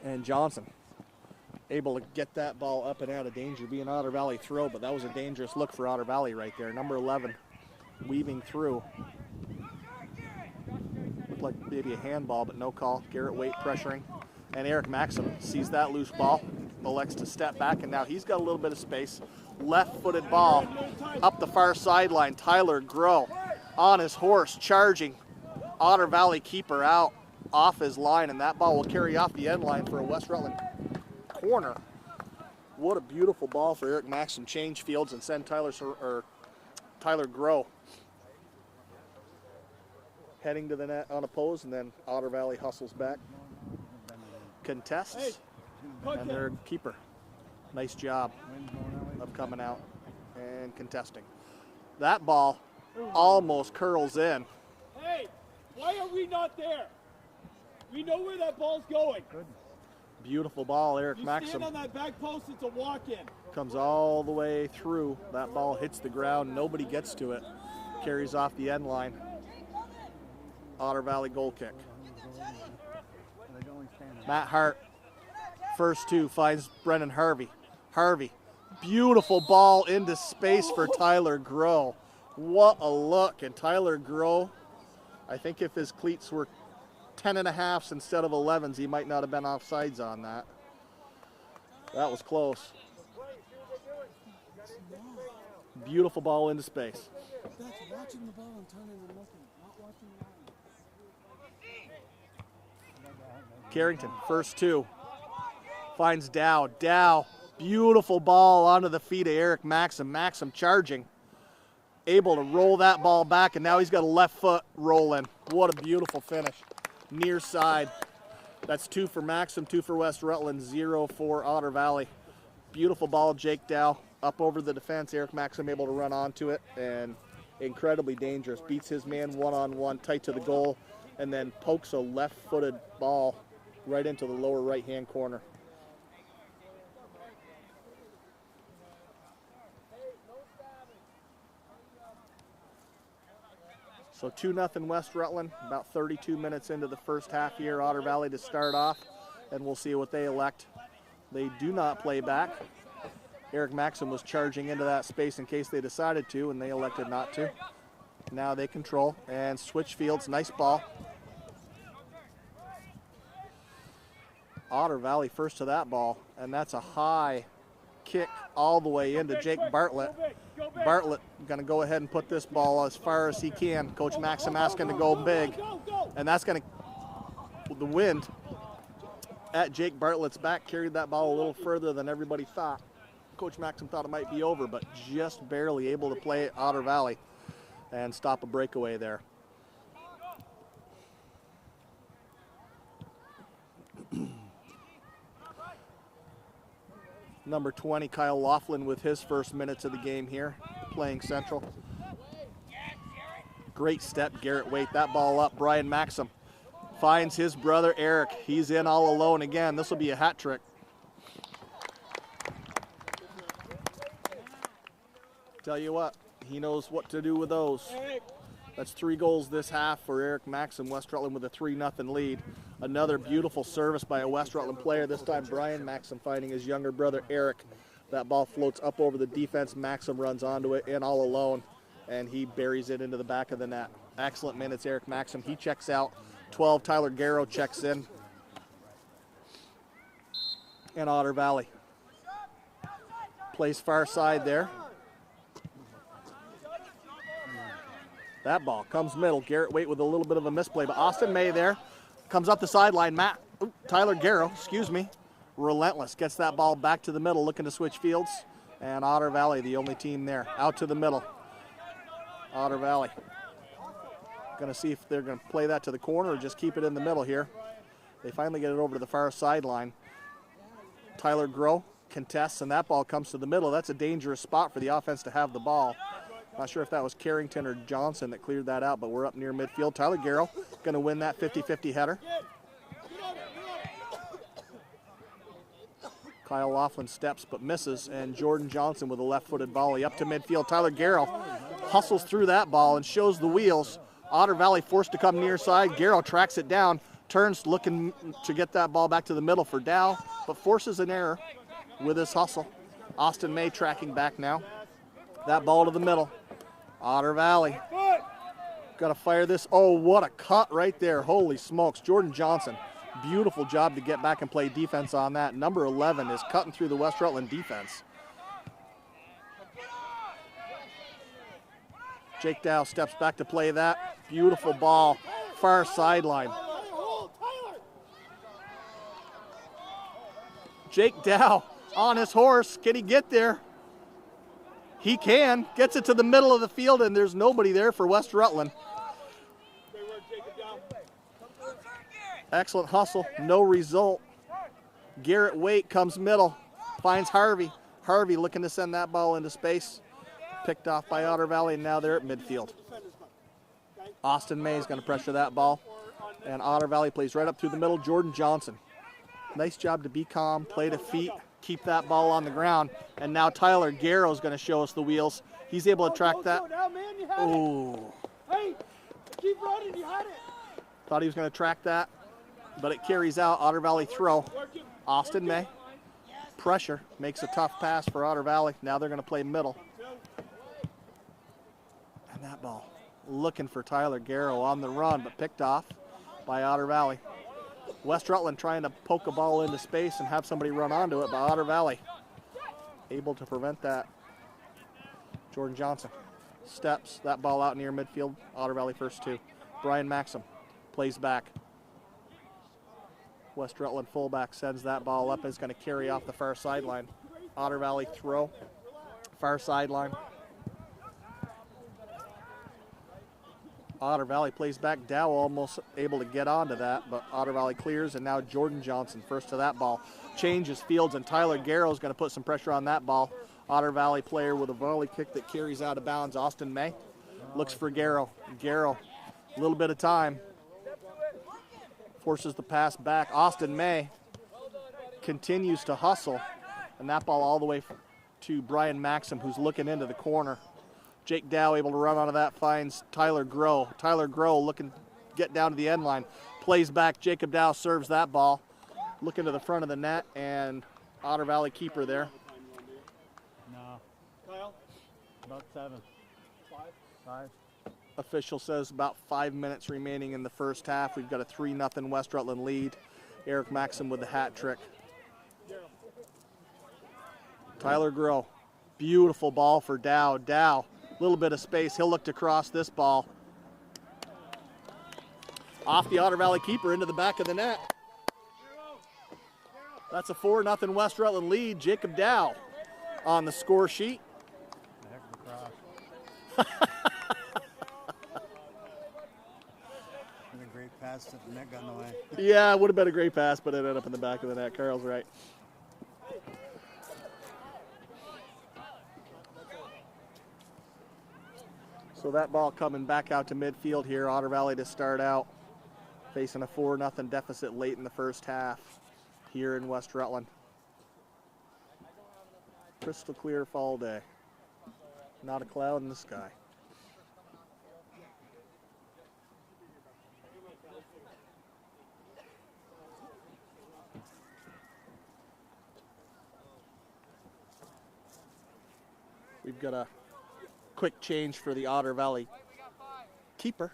And Johnson able to get that ball up and out of danger, be an Otter Valley throw, but that was a dangerous look for Otter Valley right there. Number 11 weaving through. Looked like maybe a handball, but no call. Garrett Waite pressuring. And Eric Maxim sees that loose ball, elects to step back, and now he's got a little bit of space. Left-footed ball up the far sideline. Tyler Groh on his horse, charging. Otter Valley keeper out off his line, and that ball will carry off the end line for a West Rutland corner. What a beautiful ball for Eric Maxim. Change fields and send Tyler Groh heading to the net unopposed, and then Otter Valley hustles back. Contests, and their keeper. Nice job of coming out and contesting. That ball almost curls in. Hey, why are we not there? We know where that ball's going. Beautiful ball, Eric You Maxim. stand on that back post, it's a walk-in. Comes all the way through. That ball hits the ground. Nobody gets to it. Carries off the end line. Otter Valley goal kick. Matt Hart, first 2, finds Brendan Harvey. Harvey, beautiful ball into space for Tyler Groh. What a look. And Tyler Groh, I think if his cleats were 10.5s instead of 11s, he might not have been offsides on that. That was close. Beautiful ball into space. That's watching the ball and turning and looking, not watching the line. Carrington, first 2, finds Dow. Dow, beautiful ball onto the feet of Eric Maxim. Maxim charging, able to roll that ball back, and now he's got a left foot rolling. What a beautiful finish. Near side. That's 2 for Maxim, 2 for West Rutland, 0 for Otter Valley. Beautiful ball, Jake Dow up over the defense. Eric Maxim able to run onto it, and incredibly dangerous. Beats his man one-on-one, tight to the goal, and then pokes a left-footed ball right into the lower right-hand corner. So 2-0 West Rutland, about 32 minutes into the first half here. Otter Valley to start off, and we'll see what they elect. They do not play back. Eric Maxim was charging into that space in case they decided to, and they elected not to. Now they control, and switch fields, nice ball. Otter Valley first to that ball, and that's a high kick all the way into Jake Bartlett. Bartlett going to go ahead and put this ball as far as he can. Coach Maxim asking to go big, and that's going to, the wind at Jake Bartlett's back carried that ball a little further than everybody thought. Coach Maxim thought it might be over, but just barely able to play Otter Valley and stop a breakaway there. Number 20, Kyle Laughlin, with his first minutes of the game here, playing central. Great step, Garrett Waite. That ball up. Brian Maxim finds his brother Eric. He's in all alone again. This will be a hat trick. Tell you what, he knows what to do with those. That's 3 goals this half for Eric Maxim. West Rutland with a 3-0 lead. Another beautiful service by a West Rutland player. This time Brian Maxim finding his younger brother Eric. That ball floats up over the defense. Maxim runs onto it in all alone, and he buries it into the back of the net. Excellent minutes, Eric Maxim. He checks out. 12, Tyler Garrow checks in. And Otter Valley plays far side there. That ball comes middle. Garrett Waite with a little bit of a misplay, but Austin May there comes up the sideline. Tyler Garrow, relentless, gets that ball back to the middle, looking to switch fields. And Otter Valley, the only team there, out to the middle. Otter Valley going to see if they're going to play that to the corner or just keep it in the middle here. They finally get it over to the far sideline. Tyler Grow contests, and that ball comes to the middle. That's a dangerous spot for the offense to have the ball. Not sure if that was Carrington or Johnson that cleared that out, but we're up near midfield. Tyler Garrow going to win that 50-50 header. Kyle Laughlin steps but misses, and Jordan Johnson with a left-footed volley up to midfield. Tyler Garrow hustles through that ball and shows the wheels. Otter Valley forced to come near side. Garrow tracks it down, turns looking to get that ball back to the middle for Dow, but forces an error with his hustle. Austin May tracking back now. That ball to the middle. Otter Valley got to fire this. Oh, what a cut right there. Holy smokes. Jordan Johnson, beautiful job to get back and play defense on that. Number 11 is cutting through the West Rutland defense. Jake Dow steps back to play that. Beautiful ball, far sideline. Jake Dow on his horse. Can he get there? He can. Gets it to the middle of the field, and there's nobody there for West Rutland. Excellent hustle. No result. Garrett Waite comes middle. Finds Harvey. Harvey looking to send that ball into space. Picked off by Otter Valley, and now they're at midfield. Austin May is going to pressure that ball, and Otter Valley plays right up through the middle. Jordan Johnson. Nice job to be calm, play to feet, keep that ball on the ground. And now Tyler Garrow is going to show us the wheels. He's able to track that. Oh. Hey, keep running, you had it. Thought he was going to track that, but it carries out. Otter Valley throw. Austin May. Pressure. Makes a tough pass for Otter Valley. Now they're going to play middle. And that ball looking for Tyler Garrow on the run, but picked off by Otter Valley. West Rutland trying to poke a ball into space and have somebody run onto it, but Otter Valley able to prevent that. Jordan Johnson steps that ball out near midfield. Otter Valley first 2. Brian Maxim plays back. West Rutland fullback sends that ball up and is going to carry off the far sideline. Otter Valley throw, far sideline. Otter Valley plays back. Dow almost able to get onto that, but Otter Valley clears, and now Jordan Johnson first to that ball. Changes fields, and Tyler Garrow is going to put some pressure on that ball. Otter Valley player with a volley kick that carries out of bounds. Austin May looks for Garrow. Garrow, a little bit of time. Forces the pass back. Austin May continues to hustle, and that ball all the way to Brian Maxim, who's looking into the corner. Jake Dow able to run out of that, finds Tyler Groh. Tyler Groh looking to get down to the end line. Plays back, Jacob Dow serves that ball. Looking to the front of the net, and Otter Valley keeper there. No. Kyle? About 7. 5. Official says about 5 minutes remaining in the first half. We've got a 3-0 West Rutland lead. Eric Maxim with the hat trick. Tyler Groh. Beautiful ball for Dow. Dow, a little bit of space. He'll look to cross this ball. Off the Otter Valley keeper into the back of the net. That's a 4-0 West Rutland lead. Jacob Dow on the score sheet. Heck of a cross. And a great pass to the net got in the way. Yeah, it would have been a great pass, but it ended up in the back of the net. Carl's right. So that ball coming back out to midfield here. Otter Valley to start out, facing a 4-0 deficit late in the first half here in West Rutland. Crystal clear fall day. Not a cloud in the sky. We've got a quick change for the Otter Valley keeper.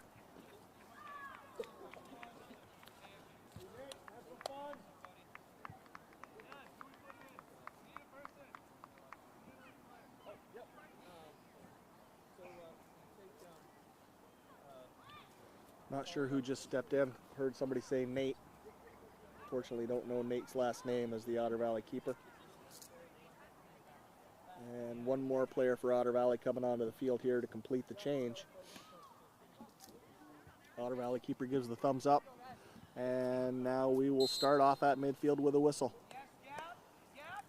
Not sure who just stepped in. Heard somebody say Nate. Fortunately, don't know Nate's last name as the Otter Valley keeper. And one more player for Otter Valley coming onto the field here to complete the change. Otter Valley keeper gives the thumbs up. And now we will start off at midfield with a whistle.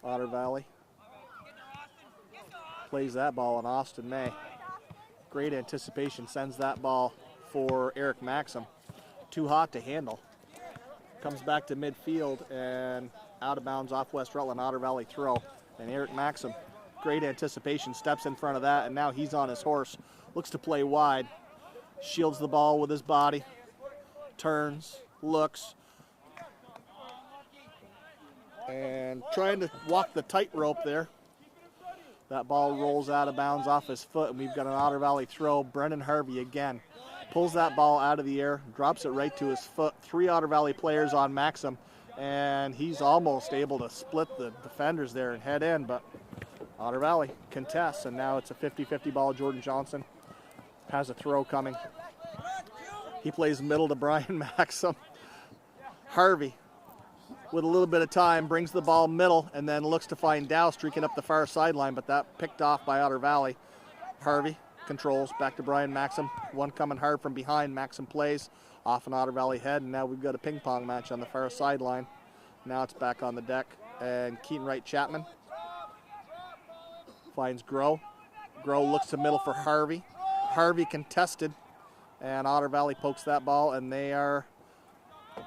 Otter Valley plays that ball on Austin May. Great anticipation, sends that ball for Eric Maxim. Too hot to handle. Comes back to midfield and out of bounds off West Rutland. Otter Valley throw. And Eric Maxim, great anticipation, steps in front of that, and now he's on his horse. Looks to play wide. Shields the ball with his body. Turns, looks. And trying to walk the tightrope there. That ball rolls out of bounds off his foot, and we've got an Otter Valley throw. Brendan Harvey again pulls that ball out of the air, drops it right to his foot. 3 Otter Valley players on Maxim, and he's almost able to split the defenders there and head in, but Otter Valley contests, and now it's a 50-50 ball. Jordan Johnson has a throw coming. He plays middle to Brian Maxim. Harvey, with a little bit of time, brings the ball middle and then looks to find Dow streaking up the far sideline, but that picked off by Otter Valley. Harvey controls, back to Brian Maxim. One coming hard from behind. Maxim plays off an Otter Valley head, and now we've got a ping pong match on the far sideline. Now it's back on the deck, and Keaton Wright Chapman finds Groh. Groh looks to middle for Harvey. Harvey contested, and Otter Valley pokes that ball, and they are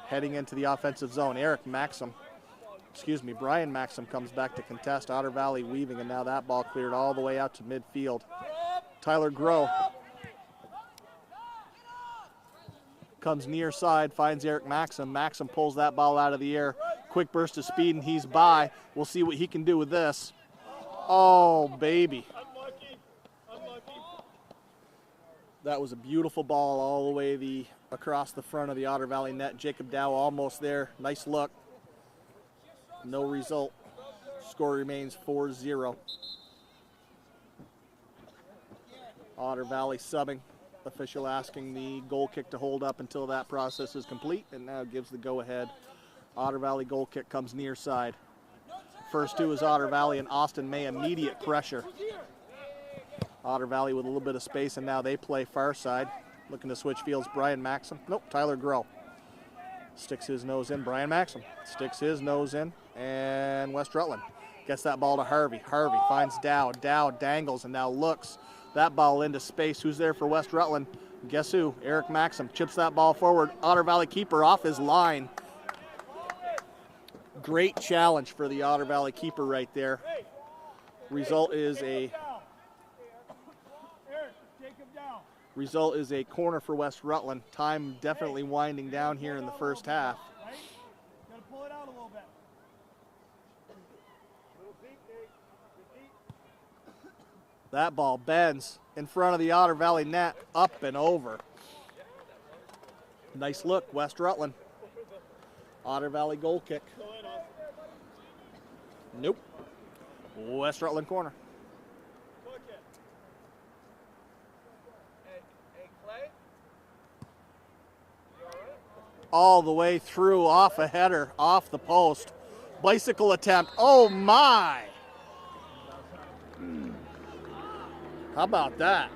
heading into the offensive zone. Brian Maxim comes back to contest. Otter Valley weaving, and now that ball cleared all the way out to midfield. Tyler Groh comes near side, finds Eric Maxim. Maxim pulls that ball out of the air. Quick burst of speed, and he's by. We'll see what he can do with this. Oh, baby. Unlucky. That was a beautiful ball all the way across the front of the Otter Valley net. Jacob Dow almost there. Nice look. No result. Score remains 4-0. Otter Valley subbing. Official asking the goal kick to hold up until that process is complete, and now gives the go-ahead. Otter Valley goal kick comes near side. First 2 is Otter Valley, and Austin May immediate pressure. Otter Valley with a little bit of space, and now they play far side. Looking to switch fields, Brian Maxim. Nope, Tyler Groh. Sticks his nose in, Brian Maxim. Sticks his nose in, and West Rutland gets that ball to Harvey. Harvey finds Dow. Dow dangles and now looks that ball into space. Who's there for West Rutland? Guess who? Eric Maxim chips that ball forward. Otter Valley keeper off his line. Great challenge for the Otter Valley keeper right there. Result is a Result is a corner for West Rutland. Time definitely winding down here in the first half. Right? Gotta pull it out a little bit. That ball bends in front of the Otter Valley net, up and over. Nice look, West Rutland. Otter Valley goal kick. Nope. West Rutland corner. All the way through, off a header, off the post. Bicycle attempt. Oh my! How about that?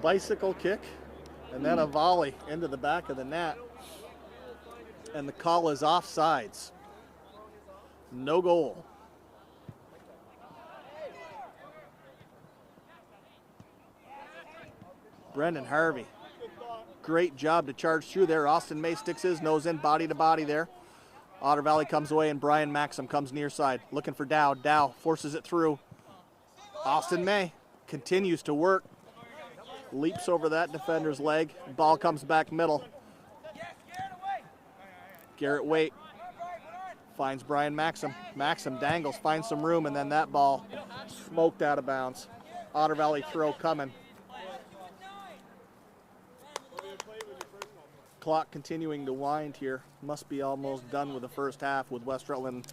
Bicycle kick, and then a volley into the back of the net. And the call is offsides. No goal. Brendan Harvey. Great job to charge through there. Austin May sticks his nose in, body to body there. Otter Valley comes away, and Brian Maxim comes near side. Looking for Dow. Dow forces it through. Austin May continues to work. Leaps over that defender's leg. Ball comes back middle. Garrett Waite finds Brian Maxim. Maxim dangles, finds some room, and then that ball smoked out of bounds. Otter Valley throw coming. Clock continuing to wind here. Must be almost done with the first half with West Rutland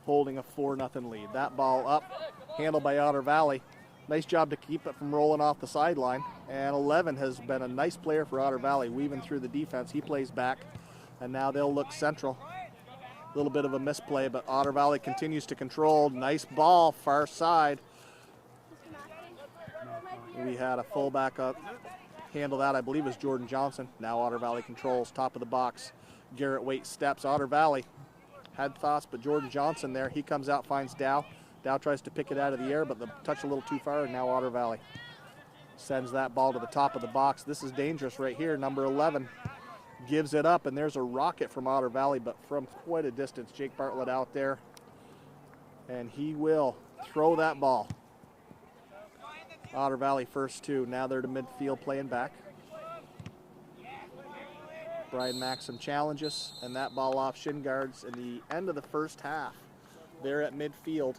holding a 4-0 lead. That ball up, handled by Otter Valley. Nice job to keep it from rolling off the sideline. And 11 has been a nice player for Otter Valley, weaving through the defense. He plays back, and now they'll look central. A little bit of a misplay, but Otter Valley continues to control. Nice ball, far side. We had a fullback up. Handle that, I believe, is Jordan Johnson. Now Otter Valley controls, top of the box. Garrett Waite steps. Otter Valley had thoughts, but Jordan Johnson there. He comes out, finds Dow. Dow tries to pick it out of the air, but the touch a little too far, and now Otter Valley sends that ball to the top of the box. This is dangerous right here. Number 11 gives it up, and there's a rocket from Otter Valley, but from quite a distance. Jake Bartlett out there, and he will throw that ball. Otter Valley first two. Now they're to midfield playing back. Brian Maxim challenges, and that ball off shin guards in the end of the first half. They're at midfield.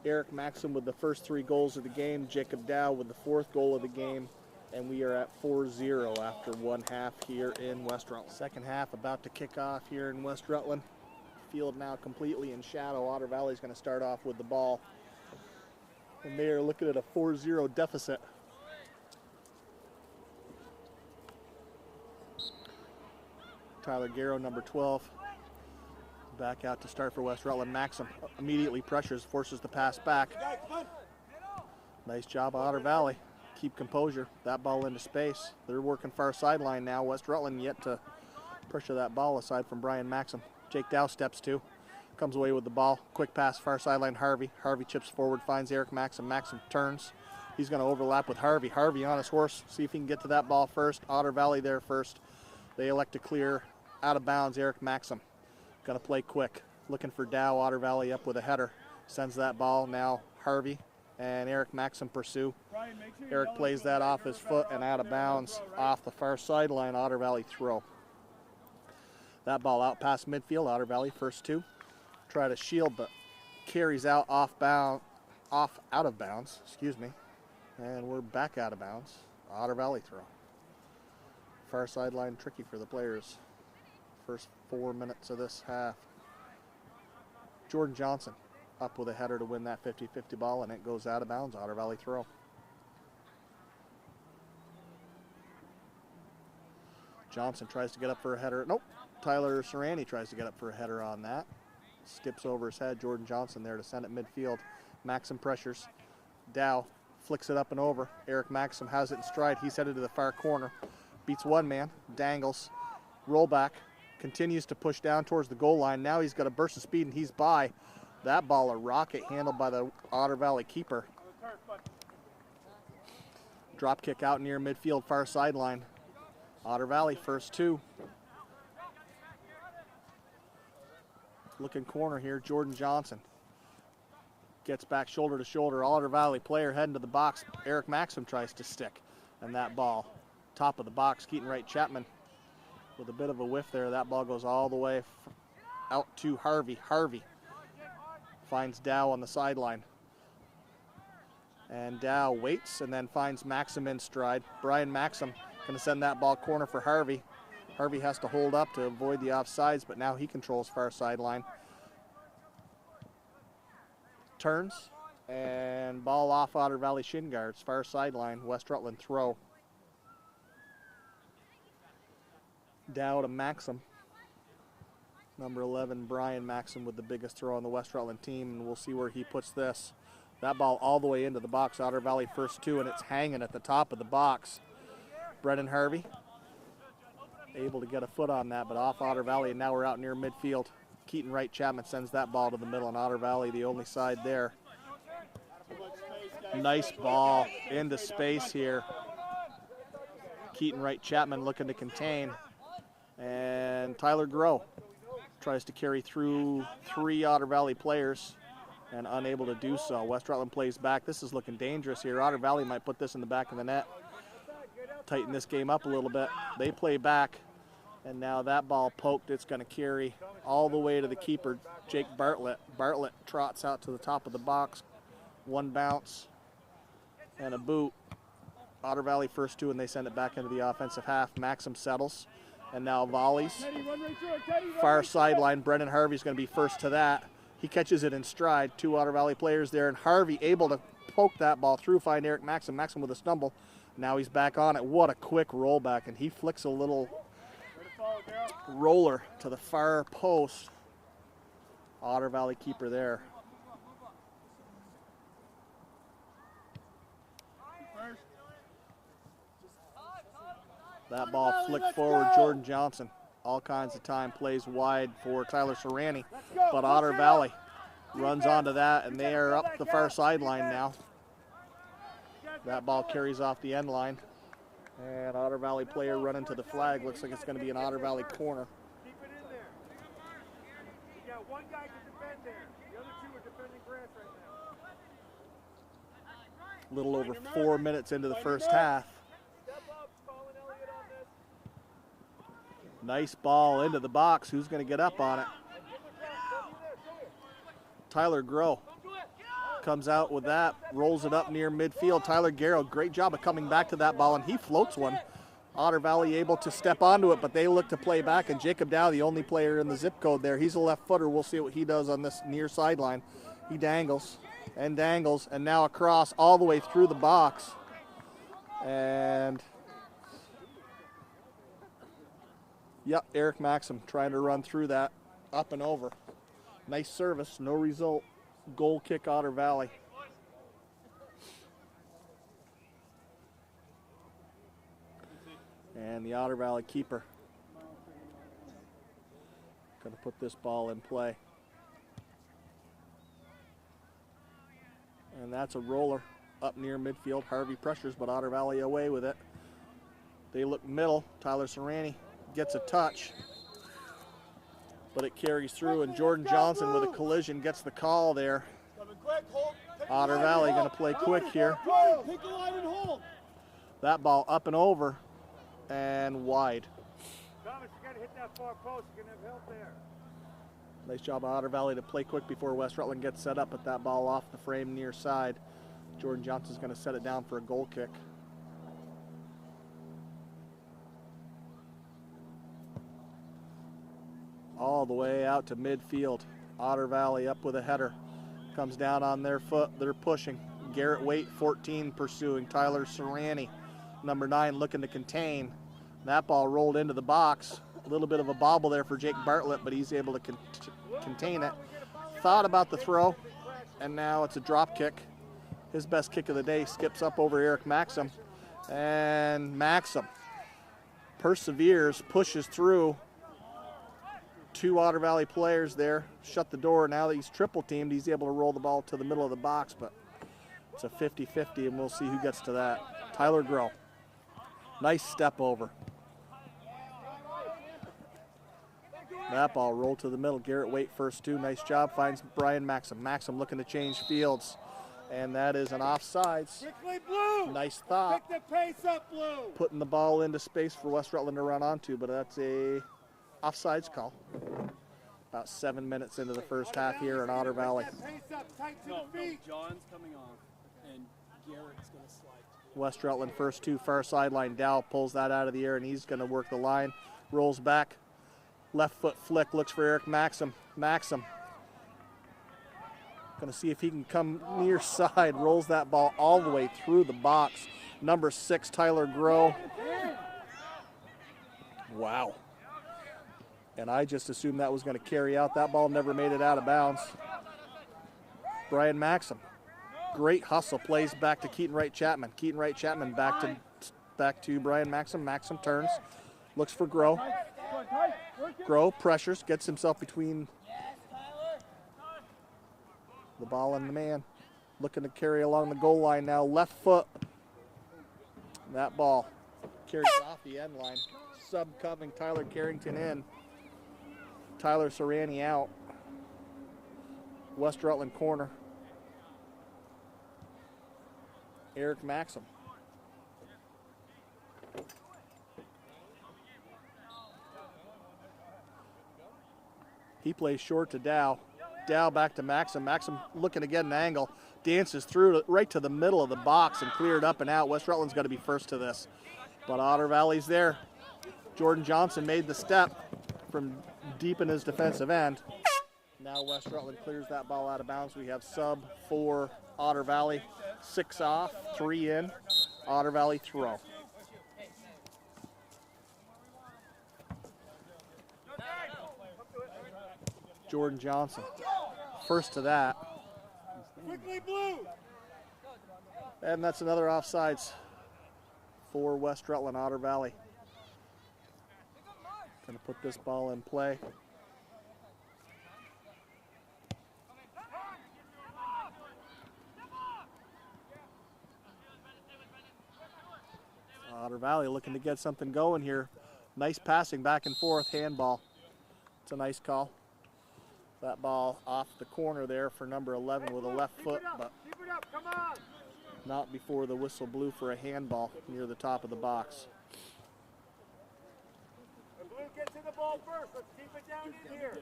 Eric Maxim with the first 3 goals of the game. Jacob Dow with the 4th goal of the game. And we are at 4-0 after one half here in West Rutland. Second half about to kick off here in West Rutland. Field now completely in shadow. Otter Valley is going to start off with the ball. And they are looking at a 4-0 deficit. Tyler Garrow, number 12, back out to start for West Rutland. Maxim immediately pressures, forces the pass back. Nice job, Otter Valley. Keep composure. That ball into space. They're working far sideline now. West Rutland yet to pressure that ball aside from Brian Maxim. Jake Dow steps to. Comes away with the ball. Quick pass, far sideline, Harvey. Harvey chips forward, finds Eric Maxim. Maxim turns. He's going to overlap with Harvey. Harvey on his horse. See if he can get to that ball first. Otter Valley there first. They elect to clear out of bounds. Eric Maxim. Going to play quick. Looking for Dow. Otter Valley up with a header. Sends that ball. Now Harvey and Eric Maxim pursue. Eric plays that off his foot and out of bounds off the far sideline. Otter Valley throw. That ball out past midfield. Otter Valley first two. Try to shield, but carries out out of bounds, excuse me. And we're back out of bounds. Otter Valley throw. Far sideline tricky for the players. First 4 minutes of this half. Jordan Johnson up with a header to win that 50-50 ball, and it goes out of bounds. Otter Valley throw. Johnson tries to get up for a header. Nope. Tyler Serrani tries to get up for a header on that. Skips over his head. Jordan Johnson there to send it midfield. Maxim pressures. Dow flicks it up and over. Eric Maxim has it in stride. He's headed to the far corner. Beats one man. Dangles. Roll back. Continues to push down towards the goal line. Now he's got a burst of speed and he's by. That ball a rocket handled by the Otter Valley keeper. Drop kick out near midfield far sideline. Otter Valley first two. Looking corner here, Jordan Johnson. Gets back shoulder to shoulder. Otter Valley player heading to the box. Eric Maxim tries to stick. And that ball, top of the box, Keaton Wright Chapman with a bit of a whiff there. That ball goes all the way out to Harvey. Harvey finds Dow on the sideline. And Dow waits and then finds Maxim in stride. Brian Maxim going to send that ball corner for Harvey. Harvey has to hold up to avoid the offsides, but now he controls far sideline. Turns and ball off Otter Valley shin guards, far sideline, West Rutland throw. Dow to Maxim. Number 11, Brian Maxim with the biggest throw on the West Rutland team, and we'll see where he puts this. That ball all the way into the box, Otter Valley first 2, and it's hanging at the top of the box. Brennan Harvey able to get a foot on that, but off Otter Valley, and now we're out near midfield. Keaton Wright Chapman sends that ball to the middle, and Otter Valley the only side there. Nice ball into space here. Keaton Wright Chapman looking to contain, and Tyler Groh tries to carry through 3 Otter Valley players and unable to do so. West Rutland plays back. This is looking dangerous here. Otter Valley might put this in the back of the net. Tighten this game up a little bit. They play back, and now that ball poked. It's going to carry all the way to the keeper, Jake Bartlett. Bartlett trots out to the top of the box. 1 bounce and a boot. Otter Valley first 2, and they send it back into the offensive half. Maxim settles, and now volleys. Far sideline, Brendan Harvey's going to be first to that. He catches it in stride. 2 Otter Valley players there, and Harvey able to poke that ball through, find Eric Maxim. Maxim with a stumble. Now he's back on it. What a quick rollback, and he flicks a little roller to the far post. Otter Valley keeper there. That ball flicked forward. Jordan Johnson, all kinds of time, plays wide for Tyler Serrani, but Otter Valley runs onto that, and they are up the far sideline now. That ball carries off the end line, and Otter Valley player running to the flag. Looks like it's going to be an Otter Valley corner. Keep it in there. Yeah, one guy can defend there. The other 2 are defending grass right now. A little over 4 minutes into the first half. Step up, Colin Elliott on this. Nice ball into the box. Who's going to get up on it? Tyler Groh comes out with that, rolls it up near midfield. Tyler Garrow, great job of coming back to that ball, and he floats one. Otter Valley able to step onto it, but they look to play back, and Jacob Dow, the only player in the zip code there, he's a left footer. We'll see what he does on this near sideline. He dangles, and now across all the way through the box. And, yep, Eric Maxim trying to run through that, up and over. Nice service, no result. Goal kick, Otter Valley. And the Otter Valley keeper going to put this ball in play. And that's a roller up near midfield. Harvey pressures, but Otter Valley away with it. They look middle. Tyler Serrani gets a touch, but it carries through, and Jordan Johnson with a collision gets the call there. Otter Valley going to play quick here. That ball up and over and wide. Thomas, you got to hit that far post. You're going to have help there. Nice job of Otter Valley to play quick before West Rutland gets set up, but that ball off the frame near side. Jordan Johnson's going to set it down for a goal kick. All the way out to midfield. Otter Valley up with a header. Comes down on their foot. They're pushing. Garrett Waite, 14, pursuing. Tyler Serrani, number 9, looking to contain. That ball rolled into the box. A little bit of a bobble there for Jake Bartlett, but he's able to contain it. Thought about the throw, and now it's a drop kick. His best kick of the day skips up over Eric Maxim. And Maxim perseveres, pushes through. 2 Otter Valley players there, shut the door. Now that he's triple teamed, he's able to roll the ball to the middle of the box, but it's a 50-50, and we'll see who gets to that. Tyler Groh, nice step over. That ball rolled to the middle. Garrett Waite first two. Nice job. Finds Brian Maxim. Maxim looking to change fields. And that is an offsides. Quickly, Blue! Nice thought. Pick the pace up, Blue! Putting the ball into space for West Rutland to run onto, but that's a offsides call. About 7 minutes into the first half here in Otter Valley. Pick that pace up, tight to the feet. John's coming off, and Garrett's going to slide. West Rutland first two, far sideline. Dow pulls that out of the air, and he's going to work the line. Rolls back. Left foot flick, looks for Eric Maxim. Maxim going to see if he can come near side. Rolls that ball all the way through the box. Number 6, Tyler Groh. Wow. And I just assumed that was going to carry out. That ball never made it out of bounds. Brian Maxim. Great hustle. Plays back to Keaton Wright Chapman. Keaton Wright Chapman back to Brian Maxim. Maxim turns. Looks for Groh. Groh pressures. Gets himself between the ball and the man. Looking to carry along the goal line now. Left foot. That ball carries off the end line. Sub-covering Tyler Carrington in. Tyler Serrani out. West Rutland corner. Eric Maxim. He plays short to Dow. Dow back to Maxim. Maxim looking to get an angle. Dances through right to the middle of the box and cleared up and out. West Rutland's got to be first to this. But Otter Valley's there. Jordan Johnson made the step from deep in his defensive end. Now West Rutland clears that ball out of bounds. We have sub for Otter Valley. 6 off, 3 in. Otter Valley throw. Jordan Johnson. First to that. Quickly, Blue! And that's another offsides for West Rutland, Otter Valley. Going to put this ball in play. Otter Valley looking to get something going here. Nice passing back and forth, handball. It's a nice call. That ball off the corner there for number 11 with a left foot, but Keep it up, come on! not before the whistle blew for a handball near the top of the box. The Blue get to the ball first. Let's keep it down in here.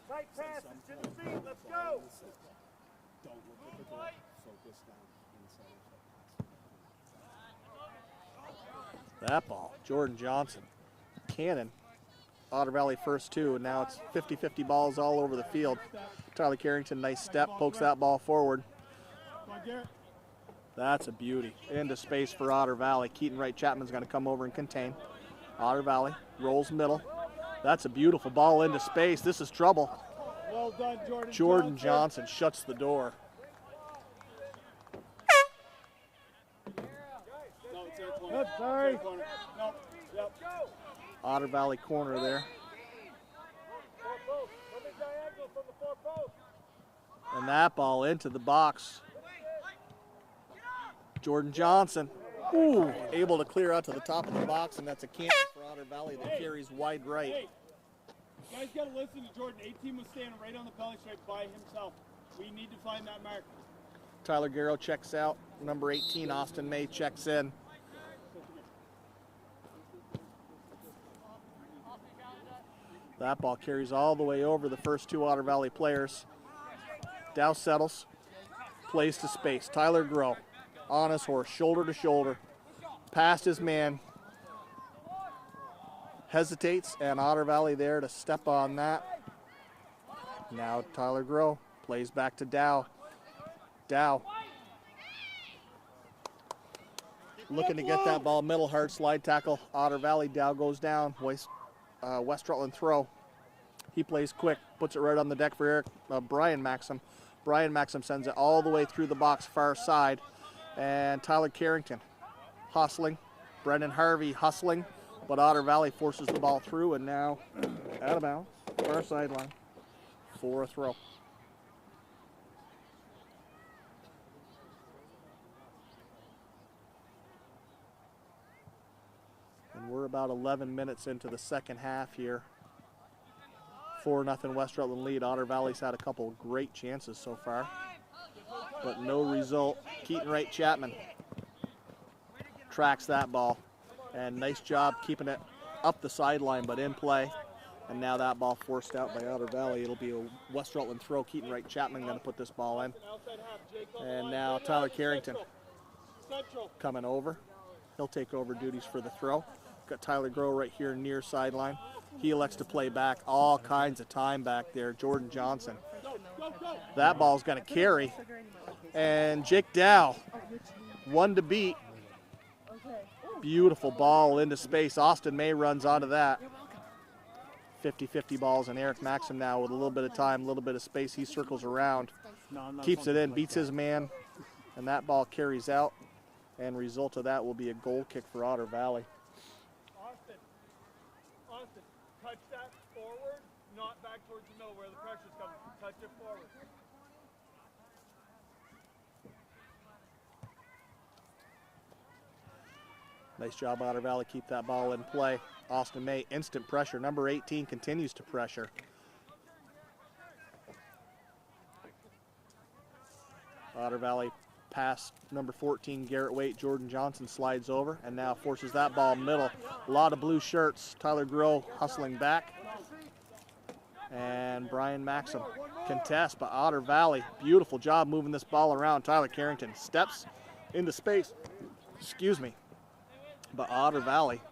Tight passes to the feet. Let's go. Don't look at the goal. Focus down inside. That ball, Jordan Johnson. Cannon. Otter Valley first two, and now it's 50-50 balls all over the field. Tyler Carrington, nice step, pokes that ball forward. That's a beauty. Into space for Otter Valley. Keaton Wright Chapman's going to come over and contain. Otter Valley rolls middle. That's a beautiful ball into space. This is trouble. Well done, Jordan. Jordan Johnson shuts the door. No, it's their corner. Sorry. Their corner. No, yep. Otter Valley corner there. And that ball into the box. Jordan Johnson, ooh, able to clear out to the top of the box, and that's a cannon for Otter Valley that carries wide right. Hey, you guys got to listen to Jordan. 18 was standing right on the penalty stripe by himself. We need to find that mark. Tyler Garrow checks out. Number 18, Austin May, checks in. That ball carries all the way over the first two Otter Valley players. Dow settles, plays to space. Tyler Groh on his horse, shoulder to shoulder, past his man. Hesitates, and Otter Valley there to step on that. Now Tyler Groh plays back to Dow. Dow looking to get that ball middle, hard slide tackle. Otter Valley. Dow goes down. West Rutland throw. He plays quick, puts it right on the deck for Brian Maxim. Brian Maxim sends it all the way through the box, far side. And Tyler Carrington hustling. Brendan Harvey hustling, but Otter Valley forces the ball through, and now out of bounds, far sideline for a throw. And we're about 11 minutes into the second half here. 4-0 West Rutland lead. Otter Valley's had a couple great chances so far, but no result. Keaton Wright Chapman tracks that ball, and nice job keeping it up the sideline but in play. And now that ball forced out by Otter Valley. It'll be a West Rutland throw. Keaton Wright Chapman going to put this ball in. And now Tyler Carrington coming over. He'll take over duties for the throw. Got Tyler Groh right here near sideline. He elects to play back. All kinds of time back there. Jordan Johnson. That ball's going to carry. And Jake Dow, one to beat. Beautiful ball into space. Austin May runs onto that. 50-50 balls, and Eric Maxim now with a little bit of time, a little bit of space. He circles around, keeps it in, beats his man, and that ball carries out. And result of that will be a goal kick for Otter Valley. Austin, touch that forward, not back towards the middle where the pressure's coming. Touch it forward. Nice job, Otter Valley. Keep that ball in play. Austin May, instant pressure. Number 18 continues to pressure. Otter Valley pass number 14, Garrett Waite. Jordan Johnson slides over and now forces that ball middle. A lot of blue shirts. Tyler Groh hustling back. And Brian Maxim contests, but Otter Valley, beautiful job moving this ball around. Tyler Carrington steps into space. Excuse me. But Otter Valley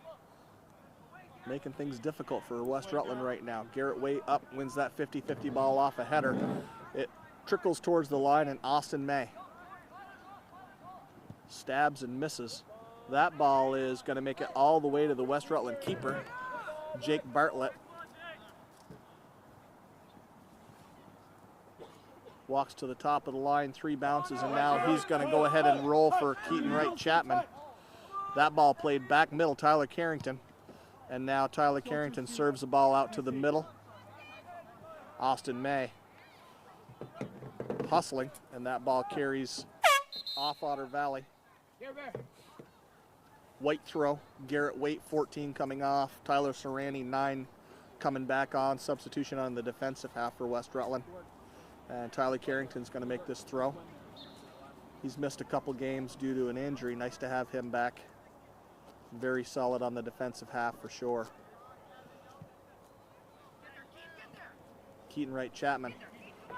making things difficult for West Rutland right now. Garrett Waite up, wins that 50-50 ball off a header. It trickles towards the line, and Austin May stabs and misses. That ball is going to make it all the way to the West Rutland keeper, Jake Bartlett. Walks to the top of the line, 3 bounces, and now he's going to go ahead and roll for Keaton Wright Chapman. That ball played back middle, Tyler Carrington. And now Tyler Carrington serves the ball out to the middle. Austin May hustling, and that ball carries off Otter Valley. White throw, Garrett Waite 14 coming off, Tyler Serrani 9 coming back on, substitution on the defensive half for West Rutland. And Tyler Carrington's going to make this throw. He's missed a couple games due to an injury. Nice to have him back. Very solid on the defensive half for sure. Keaton Wright Chapman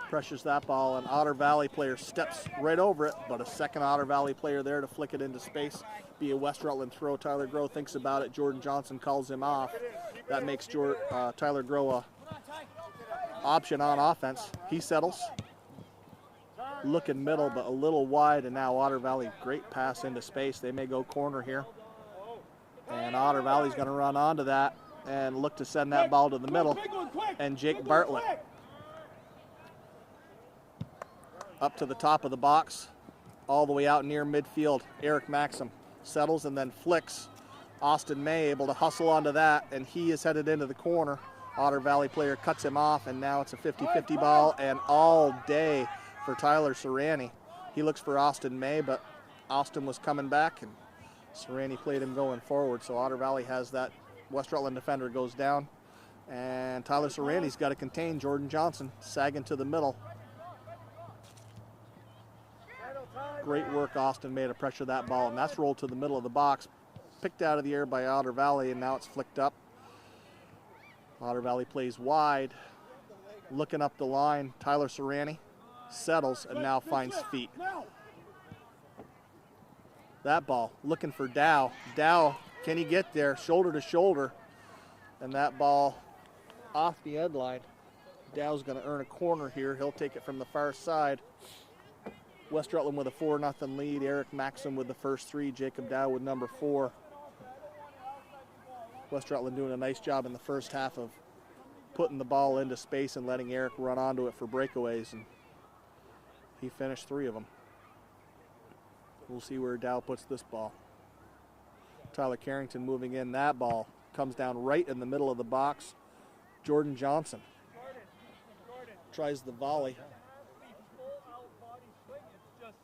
pressures that ball, and Otter Valley player steps right over it, but a second Otter Valley player there to flick it into space. Be a West Rutland throw. Tyler Groh thinks about it. Jordan Johnson calls him off. That makes Tyler Groh a option on offense. He settles. Looking middle, but a little wide, and now Otter Valley, great pass into space. They may go corner here. And Otter Valley's going to run onto that and look to send that ball to the middle. And Jake Bartlett up to the top of the box, all the way out near midfield. Eric Maxim settles and then flicks. Austin May able to hustle onto that, and he is headed into the corner. Otter Valley player cuts him off, and now it's a 50-50 ball, and all day for Tyler Serrani. He looks for Austin May, but Austin was coming back, and Serrani played him going forward, so Otter Valley has that. West Rutland defender goes down, and Tyler Serrani's got to contain Jordan Johnson, sagging to the middle. Great work Austin made to pressure that ball, and that's rolled to the middle of the box. Picked out of the air by Otter Valley, and now it's flicked up. Otter Valley plays wide. Looking up the line, Tyler Serrani settles and now finds feet. That ball, looking for Dow. Dow, can he get there? Shoulder to shoulder. And that ball off the end line. Dow's going to earn a corner here. He'll take it from the far side. West Rutland with a 4-0 lead. Eric Maxim with the first 3. Jacob Dow with number 4. West Rutland doing a nice job in the first half of putting the ball into space and letting Eric run onto it for breakaways. And he finished 3 of them. We'll see where Dow puts this ball. Tyler Carrington moving in. That ball comes down right in the middle of the box. Jordan Johnson tries the volley.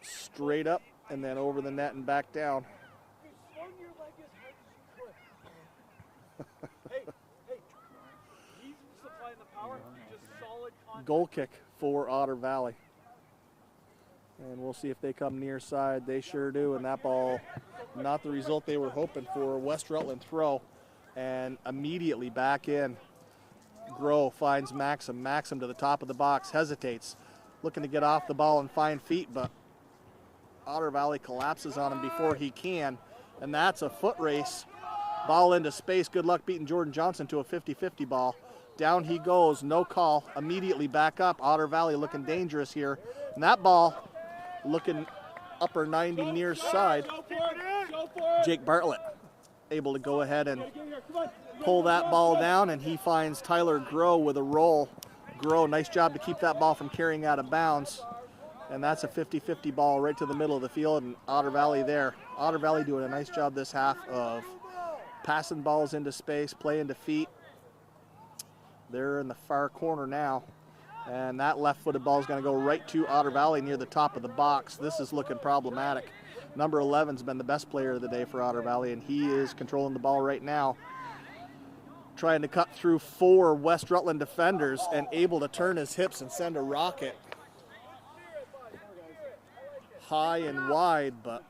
Straight up and then over the net and back down. Hey, he's supplying the Goal kick for Otter Valley. And we'll see if they come near side. They sure do, and that ball, not the result they were hoping for. West Rutland throw, and immediately back in. Grow finds Maxim. Maxim to the top of the box, hesitates, looking to get off the ball and find feet, but Otter Valley collapses on him before he can, and that's a foot race. Ball into space. Good luck beating Jordan Johnson to a 50-50 ball. Down he goes, no call. Immediately back up. Otter Valley looking dangerous here. And that ball looking upper 90 near side. Jake Bartlett able to go ahead and pull that ball down, and he finds Tyler Grow with a roll. Grow, nice job to keep that ball from carrying out of bounds. And that's a 50-50 ball right to the middle of the field, and Otter Valley there. Otter Valley doing a nice job this half of passing balls into space, playing to feet. They're in the far corner now, and that left-footed ball is going to go right to Otter Valley near the top of the box. This is looking problematic. Number 11's been the best player of the day for Otter Valley, and he is controlling the ball right now, trying to cut through 4 West Rutland defenders and able to turn his hips and send a rocket high and wide, but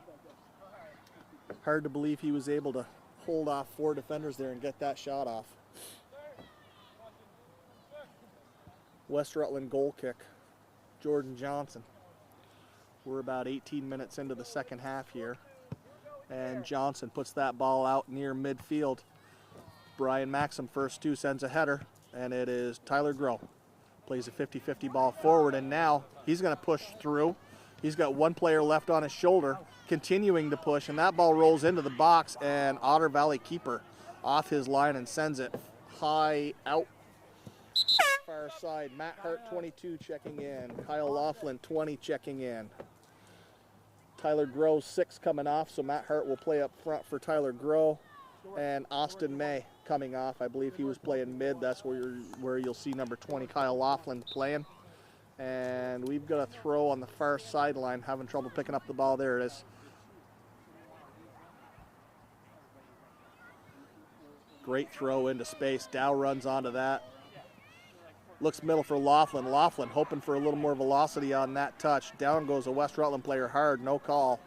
hard to believe he was able to hold off 4 defenders there and get that shot off. West Rutland goal kick, Jordan Johnson. We're about 18 minutes into the second half here, and Johnson puts that ball out near midfield. Brian Maxim, first 2, sends a header, and it is Tyler Grow. Plays a 50-50 ball forward, and now he's going to push through. He's got 1 player left on his shoulder, continuing to push, and that ball rolls into the box, and Otter Valley keeper off his line and sends it high out far side. Matt Hart, 22, checking in. Kyle Laughlin, 20, checking in. Tyler Grow, 6, coming off, so Matt Hart will play up front for Tyler Grow. And Austin May coming off. I believe he was playing mid. That's where you'll see number 20, Kyle Laughlin, playing. And we've got a throw on the far sideline. Having trouble picking up the ball. There it is. Great throw into space. Dow runs onto that. Looks middle for Laughlin. Laughlin hoping for a little more velocity on that touch. Down goes a West Rutland player hard. No call.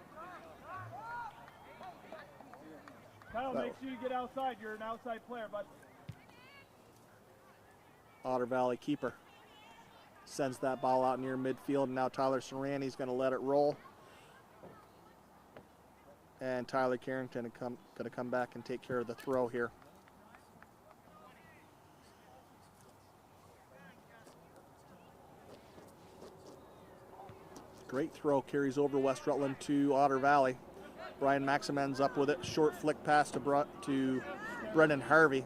Kyle, make sure you get outside. You're an outside player, bud. Otter Valley keeper sends that ball out near midfield, and now Tyler Serrani's going to let it roll. And Tyler Carrington going to come back and take care of the throw here. Great throw, carries over West Rutland to Otter Valley. Brian Maxim ends up with it. Short flick pass to Brendan Harvey.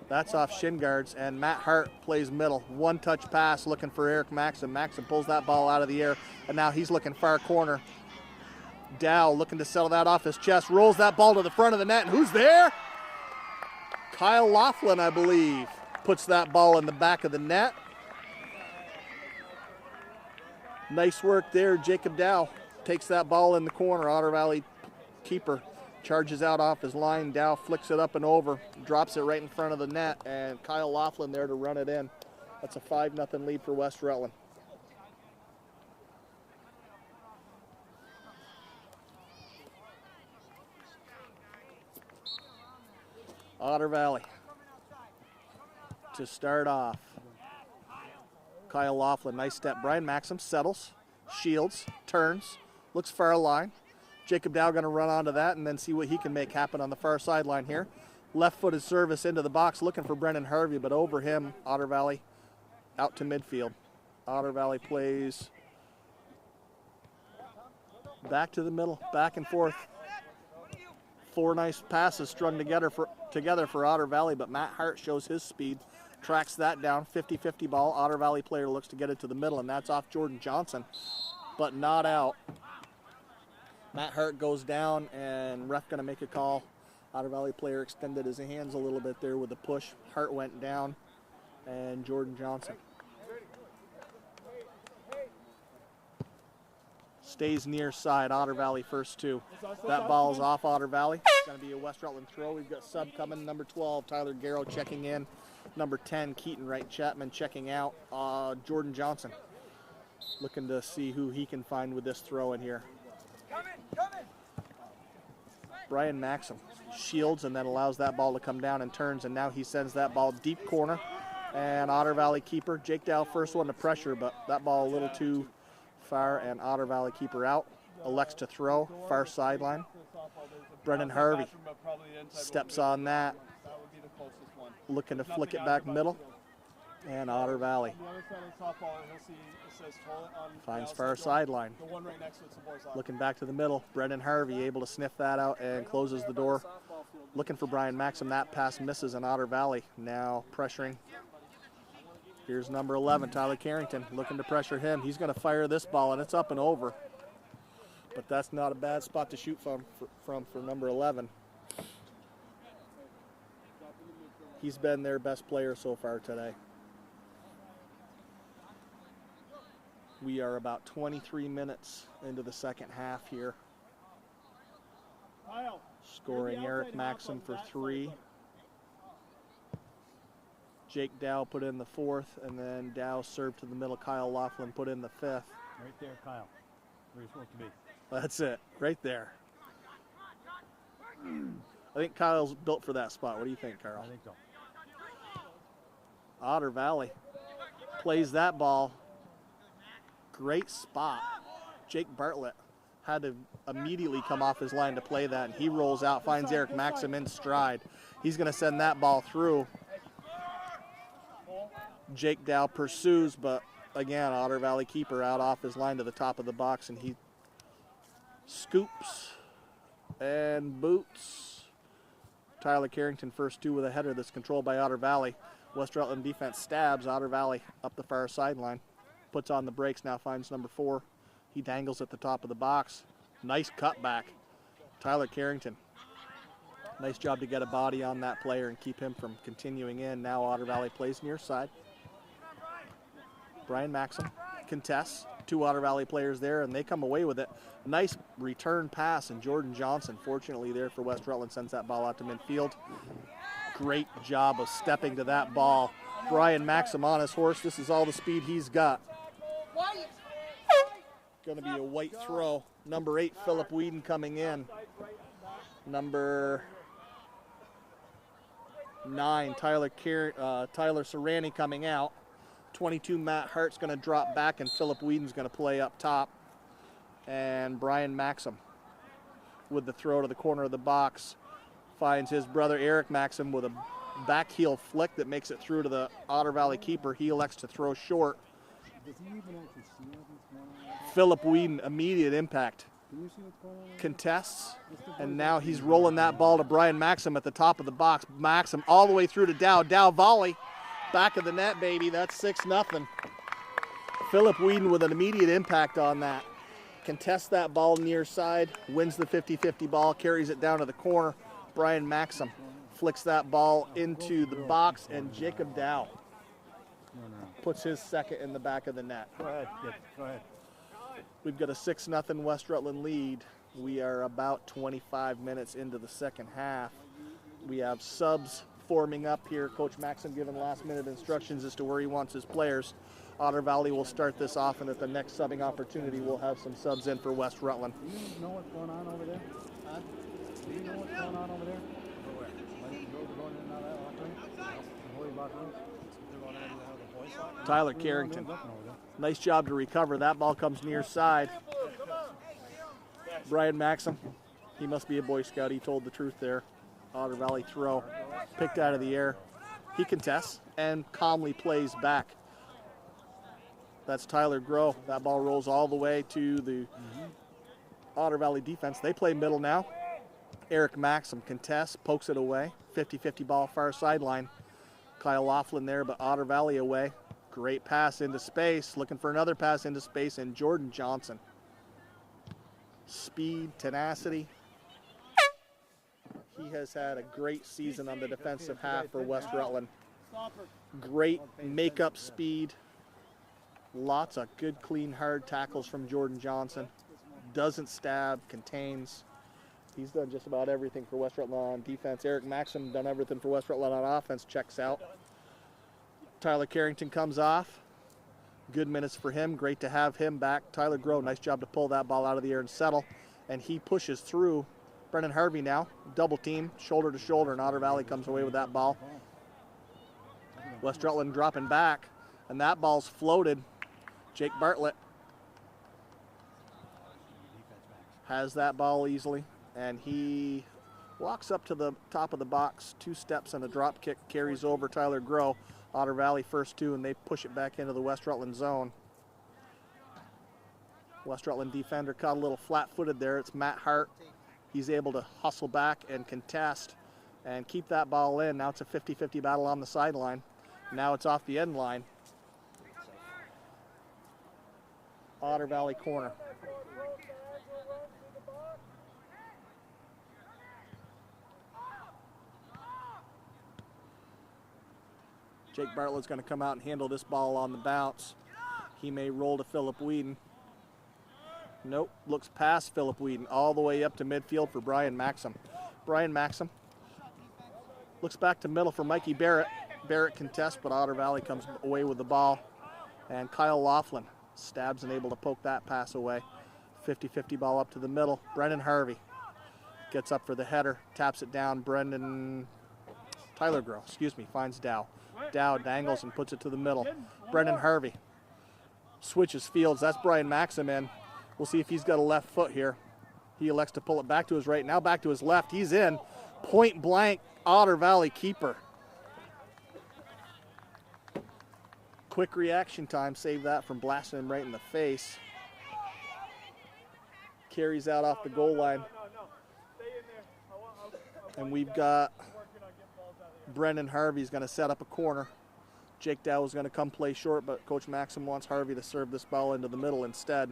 That's off shin guards, and Matt Hart plays middle. 1-touch pass looking for Eric Maxim. Maxim pulls that ball out of the air, and now he's looking far corner. Dow looking to settle that off his chest. Rolls that ball to the front of the net, and who's there? Kyle Laughlin, I believe, puts that ball in the back of the net. Nice work there. Jacob Dow takes that ball in the corner. Otter Valley keeper charges out off his line. Dow flicks it up and over, drops it right in front of the net, and Kyle Laughlin there to run it in. That's a 5-0 lead for West Rutland. Otter Valley to start off. Kyle Laughlin, nice step. Brian Maxim settles, shields, turns, looks far line. Jacob Dow going to run onto that and then see what he can make happen on the far sideline here. Left-footed service into the box, looking for Brendan Harvey, but over him, Otter Valley out to midfield. Otter Valley plays back to the middle, back and forth. 4 nice passes strung together for Otter Valley, but Matt Hart shows his speed. Tracks that down, 50-50 ball. Otter Valley player looks to get it to the middle, and that's off Jordan Johnson, but not out. Matt Hart goes down, and ref going to make a call. Otter Valley player extended his hands a little bit there with a push. Hart went down, and Jordan Johnson stays near side. Otter Valley first 2. That ball's off Otter Valley. It's going to be a West Rutland throw. We've got sub coming, number 12, Tyler Garrow checking in. Number 10, Keaton Wright Chapman checking out. Jordan Johnson looking to see who he can find with this throw in here. Brian Maxim shields and then allows that ball to come down and turns, and now he sends that ball deep corner. And Otter Valley keeper, Jake Dow, first one to pressure, but that ball a little too far, and Otter Valley keeper out. Elects to throw, far sideline. Brendan Harvey steps on that, looking to flick it back middle. And Otter Valley finds far sideline. Looking back to the middle, Brendan Harvey able to sniff that out and closes the door. Looking for Brian Maxim, that pass misses, and Otter Valley now pressuring. Here's number 11, Tyler Carrington, looking to pressure him. He's going to fire this ball, and it's up and over. But that's not a bad spot to shoot from for number 11. He's been their best player so far today. We are about 23 minutes into the second half here. Scoring Eric Maxim for 3. Jake Dow put in the 4th, and then Dow served to the middle. Kyle Laughlin put in the 5th. Right there, Kyle. Where you're supposed to be. That's it, right there. I think Kyle's built for that spot. What do you think, Carl? I think so. Otter Valley plays that ball. Great spot. Jake Bartlett had to immediately come off his line to play that, and he rolls out, finds Eric Maxim in stride. He's going to send that ball through. Jake Dow pursues, but again, Otter Valley keeper out off his line to the top of the box, and he scoops and boots. Tyler Carrington first 2 with a header that's controlled by Otter Valley. West Rutland defense stabs Otter Valley up the far sideline. Puts on the brakes, now finds number 4. He dangles at the top of the box. Nice cutback. Tyler Carrington. Nice job to get a body on that player and keep him from continuing in. Now Otter Valley plays near side. Brian Maxim contests. 2 Otter Valley players there, and they come away with it. Nice return pass, and Jordan Johnson, fortunately there for West Rutland, sends that ball out to midfield. Great job of stepping to that ball. Brian Maxim on his horse. This is all the speed he's got. Going to be a white throw. Number 8, Philip Whedon coming in. Number 9, Tyler Serrani coming out. 22, Matt Hart's going to drop back, and Philip Whedon's going to play up top. And Brian Maxim with the throw to the corner of the box finds his brother Eric Maxim with a back heel flick that makes it through to the Otter Valley keeper. He elects to throw short. Does he even actually see what's going on? Philip Whedon, immediate impact. Can you see what's going on? Contests, and now he's rolling that ball to Brian Maxim at the top of the box. Maxim all the way through to Dow. Dow volley. Back of the net, baby. That's 6-0. Philip Whedon with an immediate impact on that. Contests that ball near side, wins the 50-50 ball, carries it down to the corner. Brian Maxim flicks that ball into the box, and Jacob Dow puts his second in the back of the net. Go ahead, go ahead. We've got a 6-0 West Rutland lead. We are about 25 minutes into the second half. We have subs forming up here. Coach Maxim giving last-minute instructions as to where he wants his players. Otter Valley will start this off, and at the next subbing opportunity, we'll have some subs in for West Rutland. Do you know what's going on over there? Huh? Do you know what's going on over there? Where? Why didn't you go going in and out of that locker room? The boys' locker room? They're going in and out of the boys' locker room? Tyler Carrington. Nice job to recover. That ball comes near side. Brian Maxim, he must be a Boy Scout. He told the truth there. Otter Valley throw, picked out of the air. He contests and calmly plays back. That's Tyler Groh. That ball rolls all the way to the Otter Valley defense. They play middle now. Eric Maxim contests, pokes it away. 50-50 ball far sideline. Kyle Laughlin there, but Otter Valley away. Great pass into space. Looking for another pass into space, and Jordan Johnson. Speed, tenacity. He has had a great season on the defensive half for West Rutland. Great make-up speed. Lots of good, clean, hard tackles from Jordan Johnson. Doesn't stab, contains. He's done just about everything for West Rutland on defense. Eric Maxim done everything for West Rutland on offense, checks out. Tyler Carrington comes off. Good minutes for him. Great to have him back. Tyler Groh, nice job to pull that ball out of the air and settle. And he pushes through Brendan Harvey now. Double team, shoulder to shoulder, and Otter Valley comes away with that ball. West Rutland dropping back, and that ball's floated. Jake Bartlett has that ball easily, and he walks up to the top of the box, 2 steps and a drop kick, carries over Tyler Groh. Otter Valley first 2, and they push it back into the West Rutland zone. West Rutland defender caught a little flat-footed there. It's Matt Hart. He's able to hustle back and contest and keep that ball in. Now it's a 50-50 battle on the sideline. Now it's off the end line. Otter Valley corner. Jake Bartlett's going to come out and handle this ball on the bounce. He may roll to Philip Whedon. Nope, looks past Philip Whedon all the way up to midfield for Brian Maxim. Brian Maxim looks back to middle for Mikey Barrett. Barrett contests, but Otter Valley comes away with the ball. And Kyle Laughlin stabs and able to poke that pass away. 50-50 ball up to the middle. Brendan Harvey gets up for the header, taps it down. Tyler Groh, finds Dow. Dow dangles and puts it to the middle. Brendan Harvey switches fields. That's Brian Maxim in. We'll see if he's got a left foot here. He elects to pull it back to his right. Now back to his left. He's in. Point blank, Otter Valley keeper. Quick reaction time. Save that from blasting him right in the face. Carries out off the goal line. And we've got Brendan Harvey's going to set up a corner. Jake Dow is going to come play short, but Coach Maxim wants Harvey to serve this ball into the middle instead.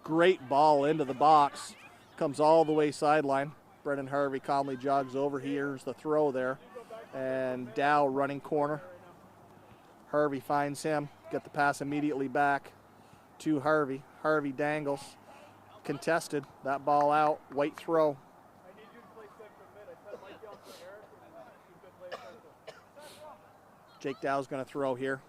Great ball into the box. Comes all the way sideline. Brendan Harvey calmly jogs over. Here's the throw there. And Dow running corner. Harvey finds him. Get the pass immediately back to Harvey. Harvey dangles. Contested. That ball out. White throw. Jake Dow's going to throw here.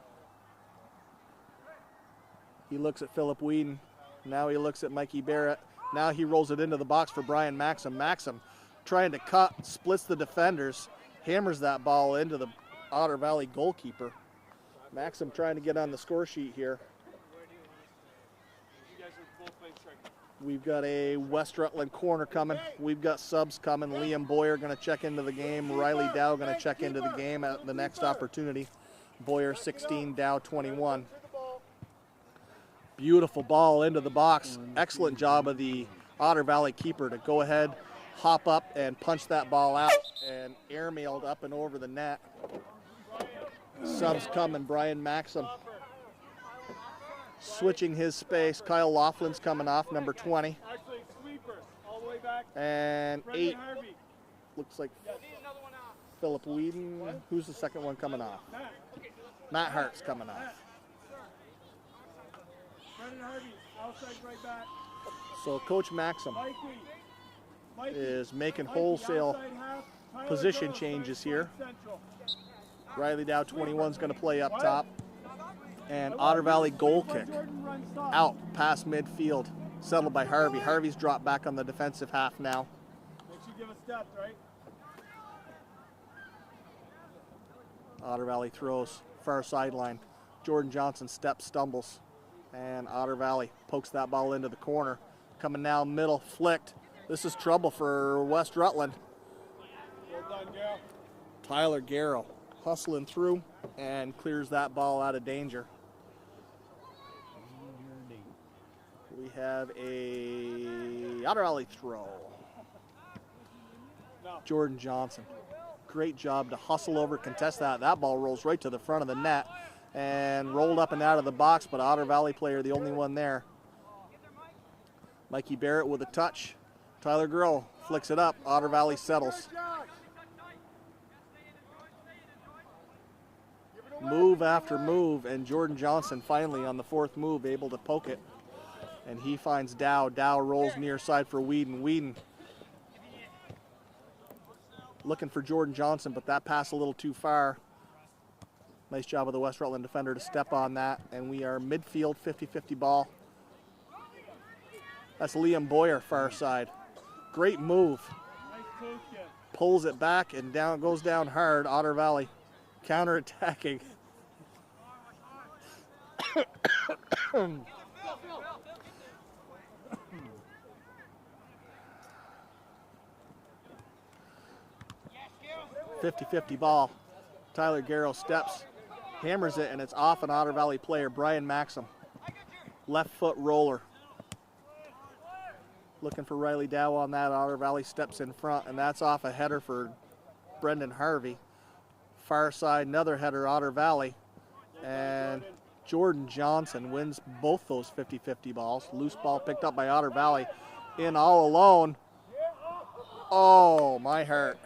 He looks at Philip Whedon. Now he looks at Mikey Barrett. Now he rolls it into the box for Brian Maxim. Maxim trying to cut, splits the defenders, hammers that ball into the Otter Valley goalkeeper. Maxim trying to get on the score sheet here. We've got a West Rutland corner coming. We've got subs coming. Liam Boyer going to check into the game. Riley Dow going to check into the game at the next opportunity. Boyer 16, Dow 21. Beautiful ball into the box. Excellent job of the Otter Valley keeper to go ahead, hop up, and punch that ball out and airmailed up and over the net. Subs coming. Brian Maxim switching his space. Kyle Laughlin's coming off, number 20. And 8, looks like Philip Whedon. Who's the second one coming off? Matt Hart's coming off. So Coach Maxim is making wholesale position changes here. Riley Dow 21 is going to play up top. And Otter Valley goal kick out past midfield, settled by Harvey. Harvey's dropped back on the defensive half now. Make sure you give us steps, right? Otter Valley throws far sideline. Jordan Johnson steps, stumbles, and Otter Valley pokes that ball into the corner. Coming now middle, flicked. This is trouble for West Rutland. Well done, Garrow. Tyler Garrow hustling through and clears that ball out of danger. We have a Otter Valley throw. Jordan Johnson. Great job to hustle over, contest that. That ball rolls right to the front of the net and rolled up and out of the box, but Otter Valley player the only one there. Mikey Barrett with a touch. Tyler Groh flicks it up. Otter Valley settles. Move after move, and Jordan Johnson finally on the fourth move able to poke it. And he finds Dow. Dow rolls near side for Whedon. Whedon looking for Jordan Johnson, but that pass a little too far. Nice job of the West Rutland defender to step on that, and we are midfield, 50-50 ball. That's Liam Boyer, far side. Great move. Pulls it back and down, goes down hard. Otter Valley counter-attacking. .50-50 ball. Tyler Garrow steps, hammers it, and it's off an Otter Valley player, Brian Maxim. Left foot roller. Looking for Riley Dow on that. Otter Valley steps in front, and that's off a header for Brendan Harvey. Far side, another header, Otter Valley. And Jordan Johnson wins both those 50-50 balls. Loose ball picked up by Otter Valley. In all alone. Oh, my heart.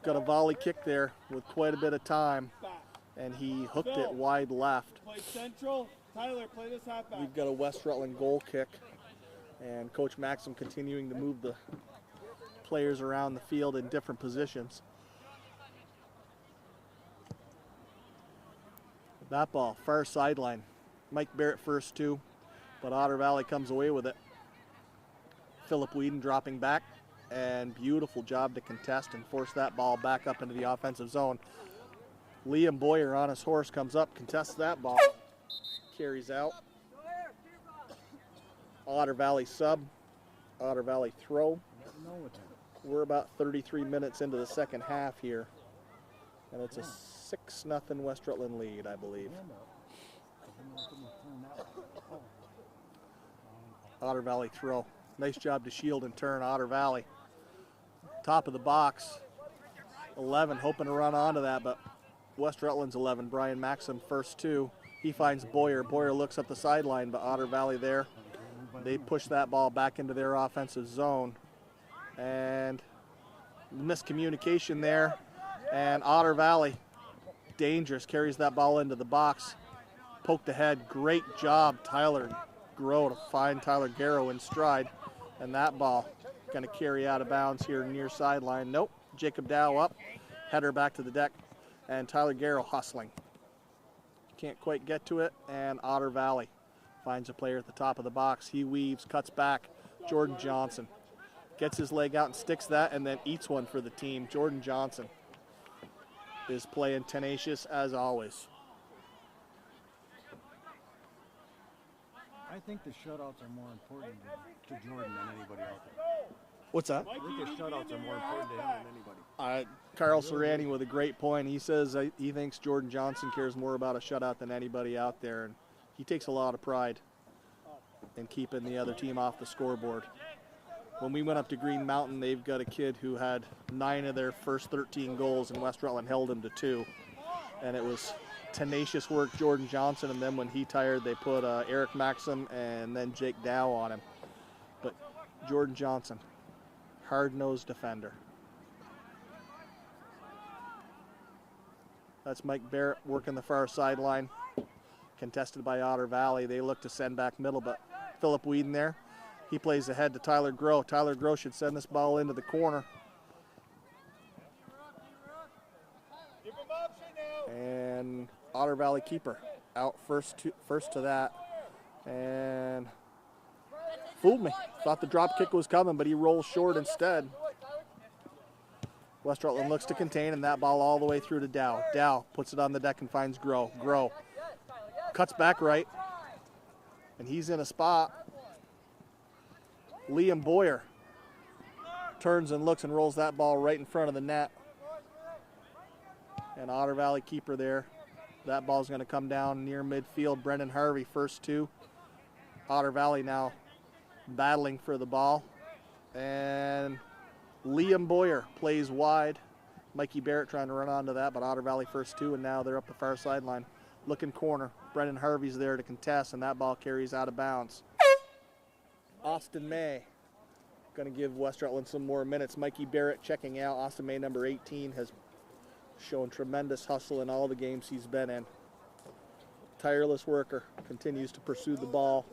Got a volley kick there with quite a bit of time, and he hooked it wide left. Play central. Tyler, play this halfback. We've got a West Rutland goal kick, and Coach Maxim continuing to move the players around the field in different positions. That ball, far sideline. Mike Barrett first two, but Otter Valley comes away with it. Philip Whedon dropping back, and beautiful job to contest and force that ball back up into the offensive zone. Liam Boyer on his horse comes up, contests that ball, carries out. Otter Valley sub, Otter Valley throw. We're about 33 minutes into the second half here, and it's a 6-0 West Rutland lead, I believe. Otter Valley throw. Nice job to shield and turn Otter Valley. Top of the box, 11, hoping to run onto that, but West Rutland's 11. Brian Maxim first two. He finds Boyer. Boyer looks up the sideline, but Otter Valley there. They push that ball back into their offensive zone. And miscommunication there. And Otter Valley, dangerous, carries that ball into the box. Poked ahead. Great job, Tyler Grow, to find Tyler Garrow in stride. And that ball going to carry out of bounds here near sideline. Nope. Jacob Dow up. Header back to the deck. And Tyler Garrow hustling. Can't quite get to it. And Otter Valley finds a player at the top of the box. He weaves, cuts back. Jordan Johnson gets his leg out and sticks that, and then eats one for the team. Jordan Johnson is playing tenacious as always. I think the shutouts are more important to Jordan than anybody out there. What's that? I think the shutouts are more important to him than anybody. Carl Serrani with a great point. He says he thinks Jordan Johnson cares more about a shutout than anybody out there, and he takes a lot of pride in keeping the other team off the scoreboard. When we went up to Green Mountain, they've got a kid who had 9 of their first 13 goals, and West Rutland held him to 2. And it was tenacious work, Jordan Johnson, and then when he tired, they put Eric Maxim and then Jake Dow on him. But Jordan Johnson, hard-nosed defender. That's Mike Barrett working the far sideline, contested by Otter Valley. They look to send back middle, but Philip Whedon there. He plays ahead to Tyler Grow. Tyler Grow should send this ball into the corner. And Otter Valley keeper out first to that. And fooled me. Thought the drop kick was coming, but he rolls short instead. West Rutland looks to contain, and that ball all the way through to Dow. Dow puts it on the deck and finds Grow. Grow cuts back right, and he's in a spot. Liam Boyer turns and looks and rolls that ball right in front of the net. And Otter Valley keeper there. That ball's going to come down near midfield. Brendan Harvey first two. Otter Valley now battling for the ball. And Liam Boyer plays wide. Mikey Barrett trying to run onto that, but Otter Valley first two, and now they're up the far sideline. Looking corner. Brendan Harvey's there to contest, and that ball carries out of bounds. Austin May going to give West Rutland some more minutes. Mikey Barrett checking out. Austin May, number 18, has shown tremendous hustle in all the games he's been in. Tireless worker, continues to pursue the ball.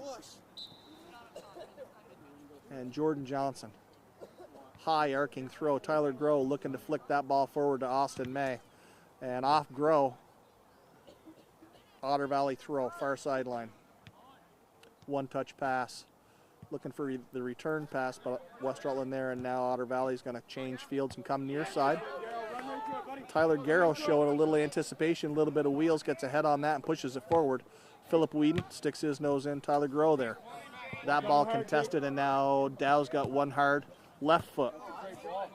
And Jordan Johnson, high arcing throw. Tyler Grow looking to flick that ball forward to Austin May. And off Grow, Otter Valley throw, far sideline. One touch pass. Looking for the return pass, but West Rutland there, and now Otter Valley's going to change fields and come near side. Tyler Garrow showing a little anticipation, a little bit of wheels, gets ahead on that and pushes it forward. Philip Whedon sticks his nose in, Tyler Grow there. That ball contested, and now Dow's got one hard left foot.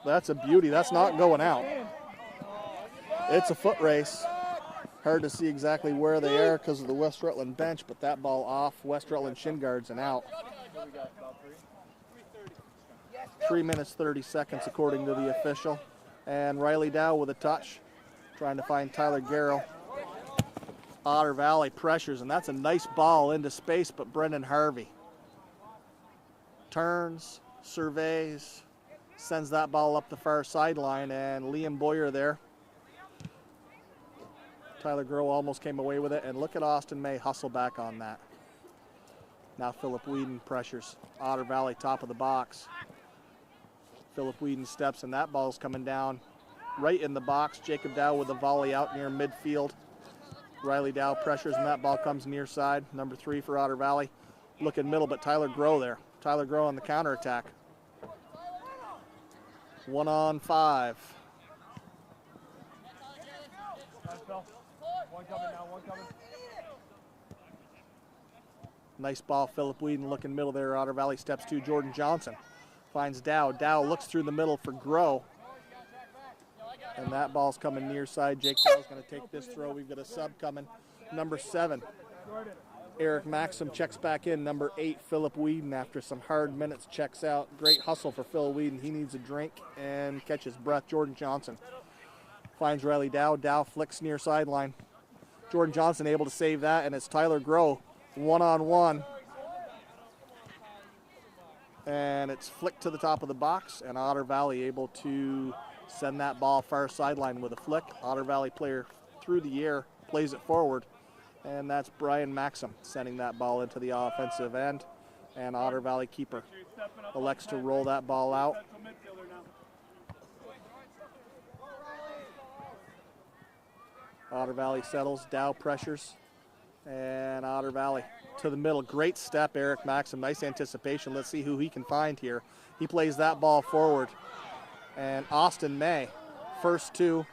That's a beauty. That's not going out. It's a foot race. Hard to see exactly where they are because of the West Rutland bench, but that ball off West Rutland shin guards and out. 3 minutes, 30 seconds according to the official. And Riley Dow with a touch, trying to find Tyler Garrow. Otter Valley pressures, and that's a nice ball into space, but Brendan Harvey turns, surveys, sends that ball up the far sideline, and Liam Boyer there. Tyler Grow almost came away with it, and look at Austin May hustle back on that. Now Philip Whedon pressures. Otter Valley top of the box. Philip Whedon steps, and that ball's coming down right in the box. Jacob Dow with a volley out near midfield. Riley Dow pressures, and that ball comes near side. Number 3 for Otter Valley. Looking middle, but Tyler Grow there. Tyler Grow on the counterattack. 1 on 5. One coming now, one coming. Nice ball, Philip Whedon looking middle there. Otter Valley steps to Jordan Johnson. Finds Dow. Dow looks through the middle for Grow. And that ball's coming near side. Jake Dow's going to take this throw. We've got a sub coming. Number 7, Eric Maxim checks back in. Number 8, Philip Whedon, after some hard minutes, checks out. Great hustle for Phil Whedon. He needs a drink and catches breath. Jordan Johnson finds Riley Dow. Dow flicks near sideline. Jordan Johnson able to save that, and it's Tyler Grow 1-on-1. And it's flicked to the top of the box, and Otter Valley able to send that ball far sideline with a flick. Otter Valley player through the air plays it forward, and that's Brian Maxim sending that ball into the offensive end, and Otter Valley keeper elects to roll that ball out. Otter Valley settles, Dow pressures, and Otter Valley to the middle. Great step, Eric Maxim. Nice anticipation. Let's see who he can find here. He plays that ball forward. And Austin May, first 2.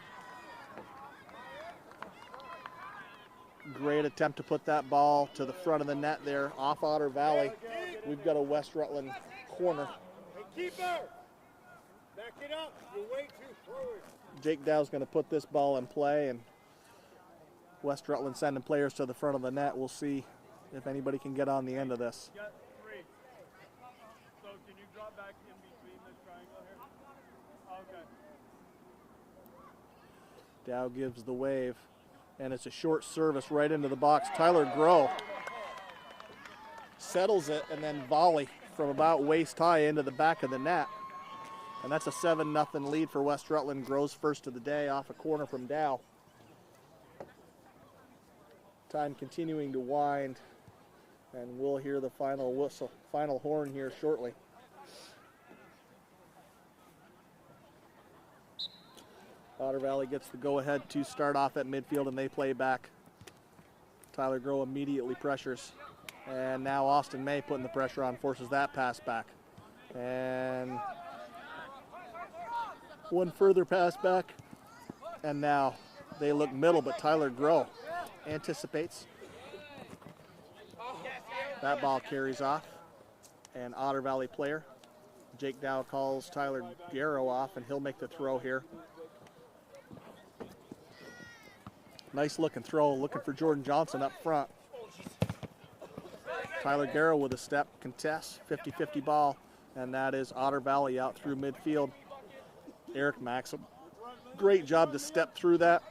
Great attempt to put that ball to the front of the net there off Otter Valley. We've got a West Rutland corner. Hey, keeper! Back it up. You're way too forward. Jake Dow's going to put this ball in play, and West Rutland sending players to the front of the net. We'll see if anybody can get on the end of this. You got 3. So can you drop back in between this triangle here? Okay. Dow gives the wave, and it's a short service right into the box. Tyler Grow settles it, and then volley from about waist high into the back of the net. And that's a 7-0 lead for West Rutland. Grow's first of the day off a corner from Dow. Time continuing to wind, and we'll hear the final whistle, final horn here shortly. Otter Valley gets the go-ahead to start off at midfield, and they play back. Tyler Grow immediately pressures, and now Austin May putting the pressure on, forces that pass back. And one further pass back, and now they look middle, but Tyler Grow anticipates. That ball carries off, and Otter Valley player Jake Dow calls Tyler Garrow off, and he'll make the throw here. Nice looking throw, looking for Jordan Johnson up front. Tyler Garrow with a step, contests, 50-50 ball, and that is Otter Valley out through midfield. Eric Maxim, great job to step through that,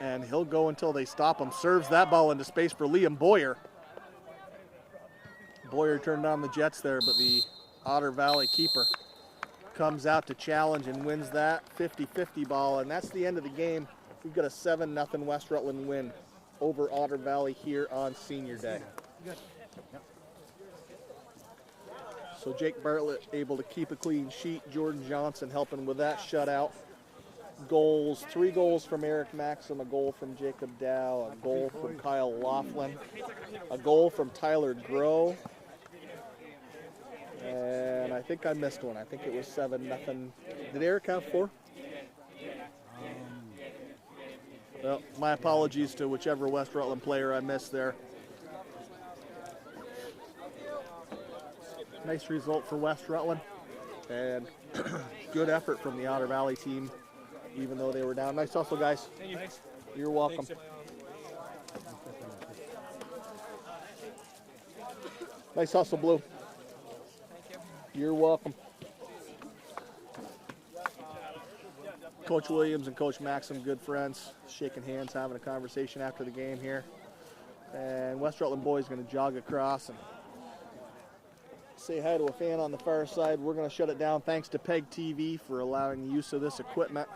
and he'll go until they stop him. Serves that ball into space for Liam Boyer. Boyer turned on the Jets there, but the Otter Valley keeper comes out to challenge and wins that 50-50 ball, and that's the end of the game. We've got a 7-0 West Rutland win over Otter Valley here on Senior Day. So Jake Bartlett able to keep a clean sheet. Jordan Johnson helping with that shutout. Goals, 3 goals from Eric Maxim, a goal from Jacob Dow, a goal from Kyle Laughlin, a goal from Tyler Groh, and I think I missed one. I think it was 7-0. Did Eric have 4? Well, my apologies to whichever West Rutland player I missed there. Nice result for West Rutland, and good effort from the Otter Valley team, even though they were down. Nice hustle, guys. You're welcome. Nice hustle, Blue. You're welcome. Coach Williams and Coach Maxim, good friends, shaking hands, having a conversation after the game here. And West Rutland boys going to jog across and say hi to a fan on the far side. We're going to shut it down. Thanks to PEGTV for allowing the use of this equipment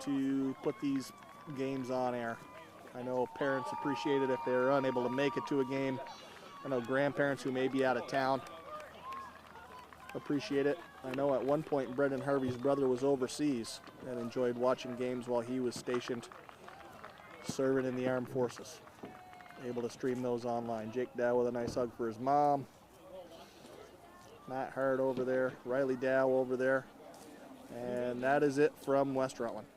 to put these games on air. I know parents appreciate it if they're unable to make it to a game. I know grandparents who may be out of town appreciate it. I know at one point Brendan Harvey's brother was overseas and enjoyed watching games while he was stationed serving in the armed forces. Able to stream those online. Jake Dow with a nice hug for his mom. Matt Hart over there. Riley Dow over there. And that is it from West Rutland.